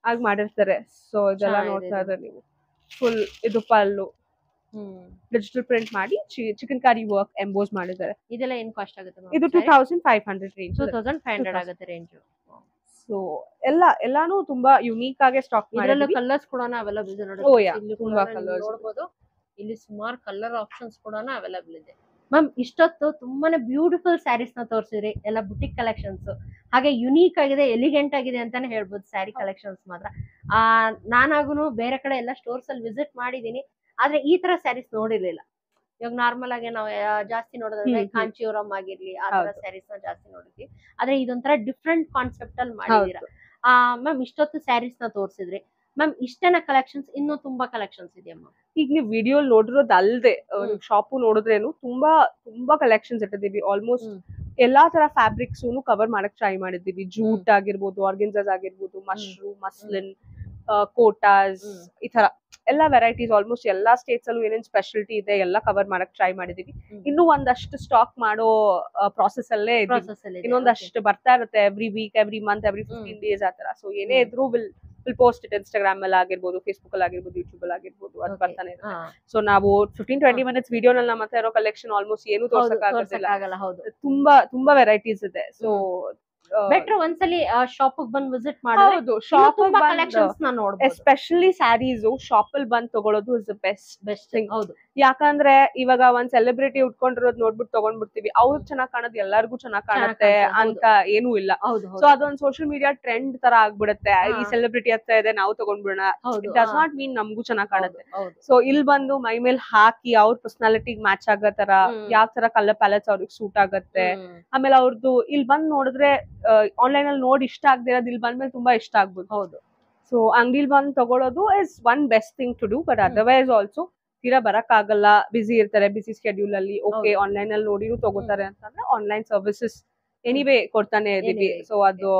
ಆಗಿ ಮಾಡಿರ್ತಾರೆ. ಸೊ ಇದೆಲ್ಲ ನೋಡ್ತಾ ಇದ್ರೆ ನೀವು ಫುಲ್ ಇದು ಪಲ್ಲು ಡಿಜಿಟಲ್ ಪ್ರಿಂಟ್ ಮಾಡಿ ಚಿಕನ್ ಕರಿ ವರ್ಕ್ ಎಂಬೋಸ್ ಮಾಡಿದ್ದಾರೆ.
ಇದೆಲ್ಲ ಏನ್ ಕಾಸ್ಟ್ ಆಗುತ್ತೆ?
ಇದು 2,500 ರೇಂಜ್.
2,500 ಆಗುತ್ತೆ ರೇಂಜ್.
ಸೊ ಎಲ್ಲಾನು ತುಂಬಾ ಯುನೀಕ್ ಆಗಿ ಸ್ಟಾಕ್
ಮಾಡಿದ್ದೀವಿ. ಕಲರ್ಸ್ ಕೂಡ ಅವೈಲಬಲ್ ಇದೆ ನೋಡಿ.
ಇಲ್ಲಿ ತುಂಬಾ ಕಲರ್ಸ್
ನೋಡಬಹುದು. ಇಲ್ಲಿ ಸುಮಾರು ಕಲರ್ ಆಪ್ಷನ್ಸ್ ಕೂಡ ಅವೈಲಬಲ್ ಇದೆ. ಮ್ಯಾಮ್ ಇಷ್ಟೊತ್ತು ತುಂಬಾನೇ ಬ್ಯೂಟಿಫುಲ್ ಸ್ಯಾರೀಸ್ ನ ತೋರಿಸಿದ್ರಿ. ಎಲ್ಲ ಬುಟಿಕ್ ಕಲೆಕ್ಷನ್ಸ್, ಹಾಗೆ ಯುನೀಕ್ ಆಗಿದೆ, ಎಲಿಗೆಂಟ್ ಆಗಿದೆ ಅಂತಾನೆ ಹೇಳ್ಬೋದು ಸ್ಯಾರಿ ಕಲೆಕ್ಷನ್ಸ್ ಮಾತ್ರ. ನಾನಾಗೂ ಬೇರೆ ಕಡೆ ಎಲ್ಲ ಸ್ಟೋರ್ಸ್ ಅಲ್ಲಿ ವಿಸಿಟ್ ಮಾಡಿದೀನಿ. ಆದ್ರೆ ಈ ತರ ಸ್ಯಾರೀಸ್ ನೋಡಿರ್ಲಿಲ್ಲ. ಇವಾಗ ನಾರ್ಮಲ್ ಆಗಿ ನಾವು ಜಾಸ್ತಿ ನೋಡೋದಂದ್ರೆ ಕಾಂಚೀವರಂ ಆಗಿರ್ಲಿ ಆ ತರ ಸ್ಯಾರೀಸ್ ನ ಜಾಸ್ತಿ ನೋಡಿದ್ವಿ. ಆದ್ರೆ ಇದೊಂಥರ ಡಿಫ್ರೆಂಟ್ ಕಾನ್ಸೆಪ್ಟ್ ಅಲ್ಲಿ ಮಾಡಿದೀರಾ. ಮ್ಯಾಮ್ ಇಷ್ಟೊತ್ತು ಸ್ಯಾರೀಸ್ ನ ತೋರಿಸಿದ್ರಿ. ಮ್ಯಾಮ್ ಇಷ್ಟೇನ ಕಲೆಕ್ಷನ್ಸ್, ಇನ್ನೂ ತುಂಬಾ ಕಲೆಕ್ಷನ್ಸ್ ಇದೆಯಾ ಮ್ಯಾಮ್?
ಈಗ ನೀವು ವಿಡಿಯೋ ನೋಡಿರೋದು ಅಲ್ದೆ ಶಾಪು ನೋಡಿದ್ರೇನು ತುಂಬಾ ತುಂಬಾ ಕಲೆಕ್ಷನ್ಸ್ ಇಟ್ಟಿದೀವಿ. ಆಲ್ಮೋಸ್ಟ್ ಎಲ್ಲಾ ತರ ಫ್ಯಾಬ್ರಿಕ್ಸ್ ಕವರ್ ಮಾಡಕ್ ಟ್ರೈ ಮಾಡಿದೀವಿ. ಜೂಟ್ ಆಗಿರ್ಬೋದು, ಆರ್ಗೆನ್ಸಾಸ್ ಆಗಿರ್ಬೋದು, ಮಶ್ರೂಮ್, ಮಸ್ಲಿನ್, ಕೋಟಾಸ್, ಈ ತರ ಎಲ್ಲಾ ವೆರೈಟೀಸ್ ಆಲ್ಮೋಸ್ಟ್ ಎಲ್ಲಾ ಸ್ಟೇಟ್ಸ್ ಅಲ್ಲೂ ಏನೇನ್ ಸ್ಪೆಷಾಲಿಟಿ ಇದೆ ಎಲ್ಲ ಕವರ್ ಮಾಡಕ್ ಟ್ರೈ ಮಾಡಿದೀವಿ. ಇನ್ನೂ ಒಂದಷ್ಟು ಸ್ಟಾಕ್ ಮಾಡೋ ಪ್ರಾಸೆಸ್ ಅಲ್ಲೇ ಇನ್ನೊಂದಷ್ಟು ಬರ್ತಾ ಇರುತ್ತೆ. Every week, every month, every 15 days ಆತರ. ಸೊ ಏನೇ ಇದ್ರು ವಿಲ್ ಪೋಸ್ಟ್ ಇಟ್ ಇನ್ಸ್ಟಾಗ್ರಾಮ್ ಅಲ್ಲಿ ಆಗಿರ್ಬೋದು, ಫೇಸ್ಬುಕ್ ಅಲ್ಲಿ ಆಗಿರ್ಬೋದು, ಯೂಟ್ಯೂಬ್ ಅಲ್ಲಿ ಆಗಿರ್ಬೋದು, ಅದು ಬರ್ತಾನೆ ಇರುತ್ತೆ. ಸೊ ನಾವು 15-20 minutes ವಿಡಿಯೋನಲ್ಲಿ ನಮ್ಮ ಹತ್ರ ಇರೋ ಕಲೆಕ್ಷನ್ ಆಲ್ಮೋಸ್ಟ್ ಏನು ತೋರ್ಸಕ್ ಆಗೋದಿಲ್ಲ. ತುಂಬಾ ತುಂಬಾ ವೆರೈಟೀಸ್ ಇದೆ. ಸೊ
ಬೆಟರ್ ಒಂದ್ಸಲಿ ಶಾಪ್ ಬಂದ್ ವಿಸಿಟ್ ಮಾಡೋದು, ಶಾಪ್ ಕಲೆಕ್ಷನ್ಸ್ ನ ನೋಡಬಹುದು.
ಎಸ್ಪೆಷಲಿ ಸ್ಯಾರೀಸ್ ಶಾಪ್ ಅಲ್ಲಿ ಬಂದ್ ತಗೊಳ್ಳೋದು ಇಸ್ ದ ಬೆಸ್ಟ್ ಥಿಂಗ್. ಹೌದು, ಯಾಕಂದ್ರೆ ಇವಾಗ ಒಂದ್ ಸೆಲೆಬ್ರಿಟಿ ಉಟ್ಕೊಂಡಿರೋದು ನೋಡ್ಬಿಟ್ಟು ತಗೊಂಡ್ಬಿಡ್ತೀವಿ. ಅವ್ರು ಚೆನ್ನಾಗ್ ಕಾಣೋದು ಎಲ್ಲಾರ್ಗು ಚೆನ್ನಾಗ್ ಕಾಣುತ್ತೆ ಅಂತ ಏನೂ ಇಲ್ಲ. ಸೊ ಅದೊಂದ್ ಸೋಶಿಯಲ್ ಮೀಡಿಯಾ ಟ್ರೆಂಡ್ ತರ ಆಗ್ಬಿಡುತ್ತೆ. ಈ ಸೆಲೆಬ್ರಿಟಿ ಹತ್ರ ಇದೆ, ನಾವು ತಗೊಂಡ್ಬಿಡೋಣ. ಇಟ್ ಡಸ್ ನಾಟ್ ಮೀನ್ ನಮ್ಗೂ ಚೆನ್ನಾಗ್ ಕಾಣುತ್ತೆ. ಸೊ ಇಲ್ಲಿ ಬಂದು ಮೈ ಮೇಲ್ ಹಾಕಿ ಅವ್ರ ಪರ್ಸನಾಲಿಟಿಗ್ ಮ್ಯಾಚ್ ಆಗೋ ತರ ಯಾವ ತರ ಕಲರ್ ಪ್ಯಾಲೆಟ್ಸ್ ಅವ್ರಿಗೆ ಸೂಟ್ ಆಗುತ್ತೆ. ಆಮೇಲೆ ಅವ್ರದ್ದು ಇಲ್ಲಿ ಬಂದ್ ನೋಡಿದ್ರೆ ಆನ್ಲೈನ್ ಅಲ್ಲಿ ನೋಡಿ ಇಷ್ಟ ಆಗದೆ ಇರೋದು ಇಲ್ಲಿ ಬಂದ್ಮೇಲೆ ತುಂಬಾ ಇಷ್ಟ ಆಗ್ಬೋದು. ಹೌದು. ಸೊ ಅಂಗಡಿಲಿ ಬಂದ್ ತಗೊಳ್ಳೋದು is one best thing to do. But otherwise also ತೀರಾ ಬರಕ್ ಆಗಲ್ಲ, ಬಿಸಿ ಇರ್ತಾರೆ, ಬಿಸಿ ಸ್ಕೆಡ್ಯೂಲ್ ಅಲ್ಲಿ. ಓಕೆ, ಆನ್ಲೈನ್ ಅಲ್ಲಿ ನೋಡಿನೂ ತಗೋತಾರೆ ಅಂತಂದ್ರೆ ಆನ್ಲೈನ್ ಸರ್ವಿಸಸ್ ಎನಿವೇ ಕೊಡ್ತಾನೆ ಇದೀವಿ. ಸೊ ಅದು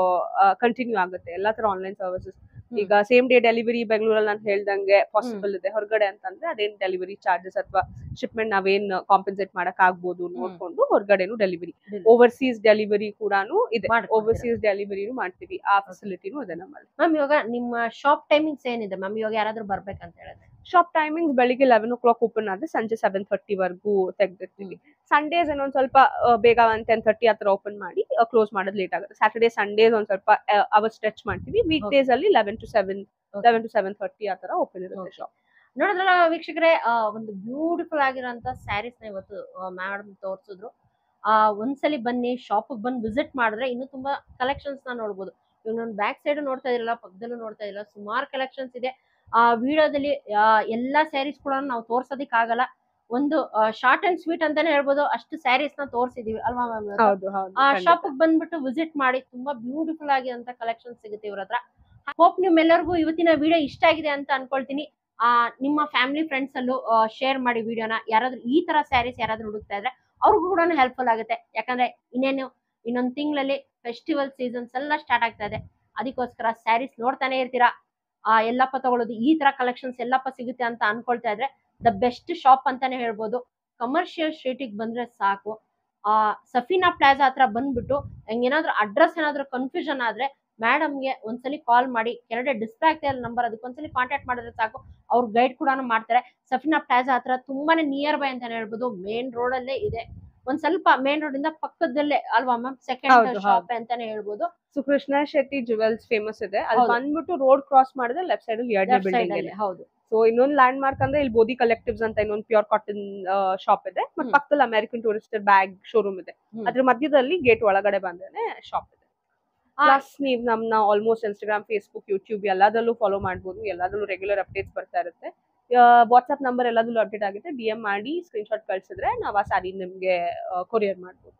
ಕಂಟಿನ್ಯೂ ಆಗುತ್ತೆ ಎಲ್ಲಾ ತರ ಆನ್ಲೈನ್ ಸರ್ವಿಸಸ್. ಈಗ ಸೇಮ್ ಡೇ ಡೆಲಿವರಿ ಬೆಂಗಳೂರಲ್ಲಿ ನಾನು ಹೇಳ್ದಂಗೆ ಪಾಸಿಬಲ್ ಇದೆ. ಹೊರಗಡೆ ಅಂತಂದ್ರೆ ಅದೇನ್ ಡೆಲಿವರಿ ಚಾರ್ಜಸ್ ಅಥವಾ ಶಿಪ್ಮೆಂಟ್ ನಾವೇನ್ ಕಾಂಪನ್ಸೇಟ್ ಮಾಡಕ್ ಆಗ್ಬೋದು ನೋಡ್ಕೊಂಡು ಹೊರಗಡೆನು ಡೆಲಿವರಿ, ಓವರ್ಸೀಸ್ ಡೆಲಿವರಿ ಕೂಡಾನು ಇದೆ. ಓವರ್ಸೀಸ್ ಡೆಲಿವರಿನೂ ಮಾಡ್ತೀವಿ, ಆ ಫೆಸಿಲಿಟಿನೂ ಇದೆ ನಮ್ಮಲ್ಲಿ.
ಮ್ಯಾಮ್ ಇವಾಗ ನಿಮ್ಮ ಶಾಪ್ ಟೈಮಿಂಗ್ಸ್ ಏನಿದೆ ಮ್ಯಾಮ್? ಇವಾಗ ಯಾರಾದ್ರೂ ಬರ್ಬೇಕಂತ ಹೇಳಿದ್ರೆ
ಶಾಪ್ ಟೈಮಿಂಗ್ಸ್ ಬೆಳಿಗ್ಗೆ 11 o'clock ಓಪನ್ ಆದ್ರೆ ಸಂಜೆ 7:30 ವರ್ಗೂ ತೆಗ್ದಿರ್ತೀವಿ. ಸಂಡೇಸ್ ಇನ್ನೊಂದ್ ಸ್ವಲ್ಪ ಬೇಗ 10:30 ಹತ್ರ ಓಪನ್ ಮಾಡಿ ಕ್ಲೋಸ್ ಮಾಡೋದು ಲೇಟ್ ಆಗುತ್ತೆ. ಸ್ಯಾಟರ್ಡೇ ಸಂಡೇಸ್ ಒಂದ್ ಸ್ವಲ್ಪ ಅವರ್ ಸ್ಟ್ರೆಚ್ ಮಾಡ್ತೀವಿ. ವೀಕ್ ಡೇಸ್ ಅಲ್ಲಿ 11 to 7:30 ಆ ತರ ಓಪನ್ ಇರುತ್ತೆ ಶಾಪ್.
ನೋಡಿದ್ರಲ್ಲ ವೀಕ್ಷಕರೇ, ಒಂದು ಬ್ಯೂಟಿಫುಲ್ ಆಗಿರೋಂತ ಸ್ಯಾರೀಸ್ ನ ಇವತ್ತು ಮೇಡಮ್ ತೋರಿಸಿದ್ರು. ಒಂದ್ಸಲಿ ಬನ್ನಿ, ಶಾಪ್ ಬಂದು ವಿಸಿಟ್ ಮಾಡಿದ್ರೆ ಇನ್ನೂ ತುಂಬಾ ಕಲೆಕ್ಷನ್ಸ್ ನ ನೋಡ್ಬೋದು. ಇವಾಗ ನಾನು ಬ್ಯಾಕ್ ಸೈಡ್ ನೋಡ್ತಾ ಇರಲ್ಲ, ಪಕ್ಕದಲ್ಲೂ ನೋಡ್ತಾ ಇಲ್ಲ, ಸುಮಾರು ಕಲೆಕ್ಷನ್ಸ್ ಇದೆ. ವಿಡಿಯೋದಲ್ಲಿ ಎಲ್ಲಾ ಸ್ಯಾರೀಸ್ ಕೂಡ ನಾವು ತೋರ್ಸೋದಿಕ್ ಆಗಲ್ಲ. ಒಂದು ಶಾರ್ಟ್ ಅಂಡ್ ಸ್ವೀಟ್ ಅಂತಾನೆ ಹೇಳ್ಬೋದು, ಅಷ್ಟು ಸ್ಯಾರೀಸ್ ನ ತೋರಿಸಿದೀವಿ ಅಲ್ವಾ ಮ್ಯಾಮ್? ಶಾಪ್ ಬಂದ್ಬಿಟ್ಟು ವಿಸಿಟ್ ಮಾಡಿ, ತುಂಬಾ ಬ್ಯೂಟಿಫುಲ್ ಆಗಿರೋಂತ ಕಲೆಕ್ಷನ್ ಸಿಗುತ್ತೆ ಇವ್ರ ಹತ್ರ. ಹೋಪ್ ನಿಮ್ಮೆಲ್ಲರಿಗೂ ಇವತ್ತಿನ ವಿಡಿಯೋ ಇಷ್ಟ ಆಗಿದೆ ಅಂತ ಅನ್ಕೊಳ್ತೀನಿ. ನಿಮ್ಮ ಫ್ಯಾಮಿಲಿ ಫ್ರೆಂಡ್ಸ್ ಅಲ್ಲೂ ಶೇರ್ ಮಾಡಿ ವಿಡಿಯೋನ. ಯಾರಾದ್ರೂ ಈ ತರ ಸ್ಯಾರೀಸ್ ಯಾರಾದ್ರೂ ಹುಡುಕ್ತಾ ಇದ್ರೆ ಅವ್ರಿಗೂ ಕೂಡ ಹೆಲ್ಪ್ಫುಲ್ ಆಗುತ್ತೆ. ಯಾಕಂದ್ರೆ ಇನ್ನೊಂದ್ ತಿಂಗಳಲ್ಲಿ ಫೆಸ್ಟಿವಲ್ ಸೀಸನ್ಸ್ ಎಲ್ಲ ಸ್ಟಾರ್ಟ್ ಆಗ್ತಾ ಇದೆ. ಅದಕ್ಕೋಸ್ಕರ ಸ್ಯಾರೀಸ್ ನೋಡ್ತಾನೆ ಇರ್ತೀರಾ. ಎಲ್ಲಪ್ಪ ತಗೊಳ್ಳೋದು, ಈ ತರ ಕಲೆಕ್ಷನ್ಸ್ ಎಲ್ಲಪ್ಪ ಸಿಗುತ್ತೆ ಅಂತ ಅನ್ಕೊಳ್ತಾ ಇದ್ರೆ ದ ಬೆಸ್ಟ್ ಶಾಪ್ ಅಂತಾನೆ ಹೇಳ್ಬೋದು. ಕಮರ್ಷಿಯಲ್ ಸ್ಟ್ರೀಟಿಗೆ ಬಂದ್ರೆ ಸಾಕು. ಸಫೀನಾ ಪ್ಲಾಜಾ ಹತ್ರ ಬಂದ್ಬಿಟ್ಟು ಏನಾದ್ರೂ ಅಡ್ರೆಸ್ ಏನಾದ್ರೂ ಕನ್ಫ್ಯೂಷನ್ ಆದ್ರೆ ಮೇಡಮ್ಗೆ ಒಂದ್ಸಲಿ ಕಾಲ್ ಮಾಡಿ, ಕೆಳಗಡೆ ಡಿಸ್ಪ್ಲೇ ಆಗ್ತಾ ಇರೋ ನಂಬರ್, ಅದಕ್ಕೊಂದ್ಸಲಿ ಕಾಂಟ್ಯಾಕ್ಟ್ ಮಾಡಿದ್ರೆ ಸಾಕು. ಅವ್ರು ಗೈಡ್ ಕೂಡ ಮಾಡ್ತಾರೆ. ಸಫೀನಾ ಪ್ಲಾಜಾ ಹತ್ರ ತುಂಬಾನೇ ನಿಯರ್ ಬೈ ಅಂತಾನೆ ಹೇಳ್ಬೋದು. ಮೇನ್ ರೋಡ್ ಅಲ್ಲೇ ಇದೆ, ಒಂದ್ ಸ್ವಲ್ಪ ಮೇನ್ ರೋಡ್ ಇಂದ ಪಕ್ಕದಲ್ಲೇ ಅಲ್ವಾ ಮ್ಯಾಮ್? ಸೆಕೆಂಡ್ ಶಾಪ್ ಅಂತಾನೆ ಹೇಳ್ಬೋದು.
ಕೃಷ್ಣ ಶೆಟ್ಟಿ ಜುವೆಲ್ಸ್ ಫೇಮಸ್ ಇದೆ. ಅಲ್ಲಿ ಬಂದ್ಬಿಟ್ಟು ರೋಡ್ ಕ್ರಾಸ್ ಮಾಡಿದ್ರೆ ಲೆಫ್ಟ್ ಸೈಡ್ ಅಲ್ಲಿ 2ನೇ ಬಿಲ್ಡಿಂಗ್ ಇದೆ. ಹೌದು. ಸೊ ಇನ್ನೊಂದು ಲ್ಯಾಂಡ್ ಮಾರ್ಕ್ ಅಂದ್ರೆ ಇಲ್ಲಿ ಬೋದಿ ಕಲೆಕ್ಟಿವ್ಸ್ ಅಂತ ಇನ್ನೊಂದು ಪ್ಯೂರ್ ಕಾಟನ್ ಶಾಪ್ ಇದೆ. ಮತ್ತೆ ಪಕ್ಕದಲ್ಲಿ ಅಮೆರಿಕನ್ ಟೂರಿಸ್ಟರ್ ಬ್ಯಾಗ್ ಶೋರೂಮ್ ಇದೆ. ಅದ್ರ ಮಧ್ಯದಲ್ಲಿ ಗೇಟ್ ಒಳಗಡೆ ಬಂದ್ರೆ ಶಾಪ್ ಇದೆ. ಪ್ಲಸ್ ನೀವು ನಮ್ಮನ್ನ ಆಲ್ಮೋಸ್ಟ್ ಇನ್ಸ್ಟಾಗ್ರಾಮ್, ಫೇಸ್ಬುಕ್, ಯೂಟ್ಯೂಬ್ ಎಲ್ಲದಲ್ಲೂ ಫಾಲೋ ಮಾಡ್ಬೋದು. ಎಲ್ಲದಲ್ಲೂ ರೆಗ್ಯುಲರ್ ಅಪ್ಡೇಟ್ಸ್ ಬರ್ತಾ ಇರುತ್ತೆ. ವಾಟ್ಸ್ಆಪ್ ನಂಬರ್ ಎಲ್ಲದಲ್ಲೂ ಅಪ್ಡೇಟ್ ಆಗುತ್ತೆ. DM ಮಾಡಿ ಸ್ಕ್ರೀನ್ ಶಾಟ್ ಕಳ್ಸಿದ್ರೆ ನಾವು ಆ ಸ್ಯಾರಿ ನಿಮ್ಗೆ ಕೊರಿಯರ್ ಮಾಡ್ಬೋದು.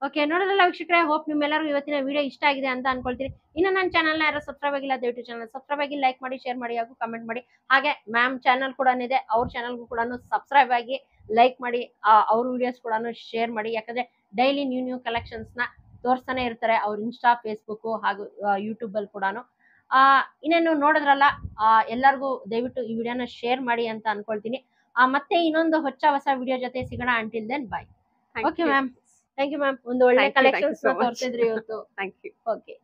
ಓಕೆ, ನೋಡೋದಲ್ಲ ವೀಕ್ಷಕರೇ, ಹೋಪ್ ನಿಮ್ಮೆಲ್ಲರಿಗೂ ಇವತ್ತಿನ ವಿಡಿಯೋ ಇಷ್ಟ ಆಗಿದೆ ಅಂತ ಅನ್ಕೊಳ್ತೀನಿ. ಇನ್ನು ನನ್ನ ಚಾನಲ್ನ ಯಾರು ಸಬ್ಸ್ಕ್ರೈಬ್ ಆಗಿಲ್ಲ, ದಯವಿಟ್ಟು ಚಾನಲ್ ಸಬ್ಸ್ಕ್ರೈಬ್ ಆಗಿ, ಲೈಕ್ ಮಾಡಿ, ಶೇರ್ ಮಾಡಿ, ಹಾಗೂ ಕಮೆಂಟ್ ಮಾಡಿ. ಹಾಗೆ ಮ್ಯಾಮ್ ಚಾನಲ್ ಕೂಡ ಇದೆ, ಅವ್ರ ಚಾನಲ್ಗೂ ಕೂಡ ಸಬ್ಸ್ಕ್ರೈಬ್ ಆಗಿ, ಲೈಕ್ ಮಾಡಿ, ಅವ್ರ ವಿಡಿಯೋಸ್ ಕೂಡ ಶೇರ್ ಮಾಡಿ. ಯಾಕಂದ್ರೆ ಡೈಲಿ ನ್ಯೂ ಕಲೆಕ್ಷನ್ಸ್ ನ ತೋರಿಸ್ತಾನೆ ಇರ್ತಾರೆ ಅವ್ರ ಇನ್ಸ್ಟಾ, ಫೇಸ್ಬುಕ್ ಹಾಗೂ ಯೂಟ್ಯೂಬ್ ಅಲ್ಲಿ ಕೂಡ. ಇನ್ನೇನು ನೋಡಿದ್ರಲ್ಲ, ಎಲ್ಲರಿಗೂ ದಯವಿಟ್ಟು ಈ ವಿಡಿಯೋನ ಶೇರ್ ಮಾಡಿ ಅಂತ ಅನ್ಕೊಳ್ತೀನಿ. ಮತ್ತೆ ಇನ್ನೊಂದು ಹೊಸ ವಿಡಿಯೋ ಜೊತೆ ಸಿಗೋಣ. Until then bye. Okay ma'am, thank you ma'am. ಒಂದು ಒಳ್ಳೆ ಕಲೆಕ್ಷನ್ಸ್ ತೋರಿಸಿದ್ರಿ ಇವತ್ತು.
Thank you.
ಓಕೆ.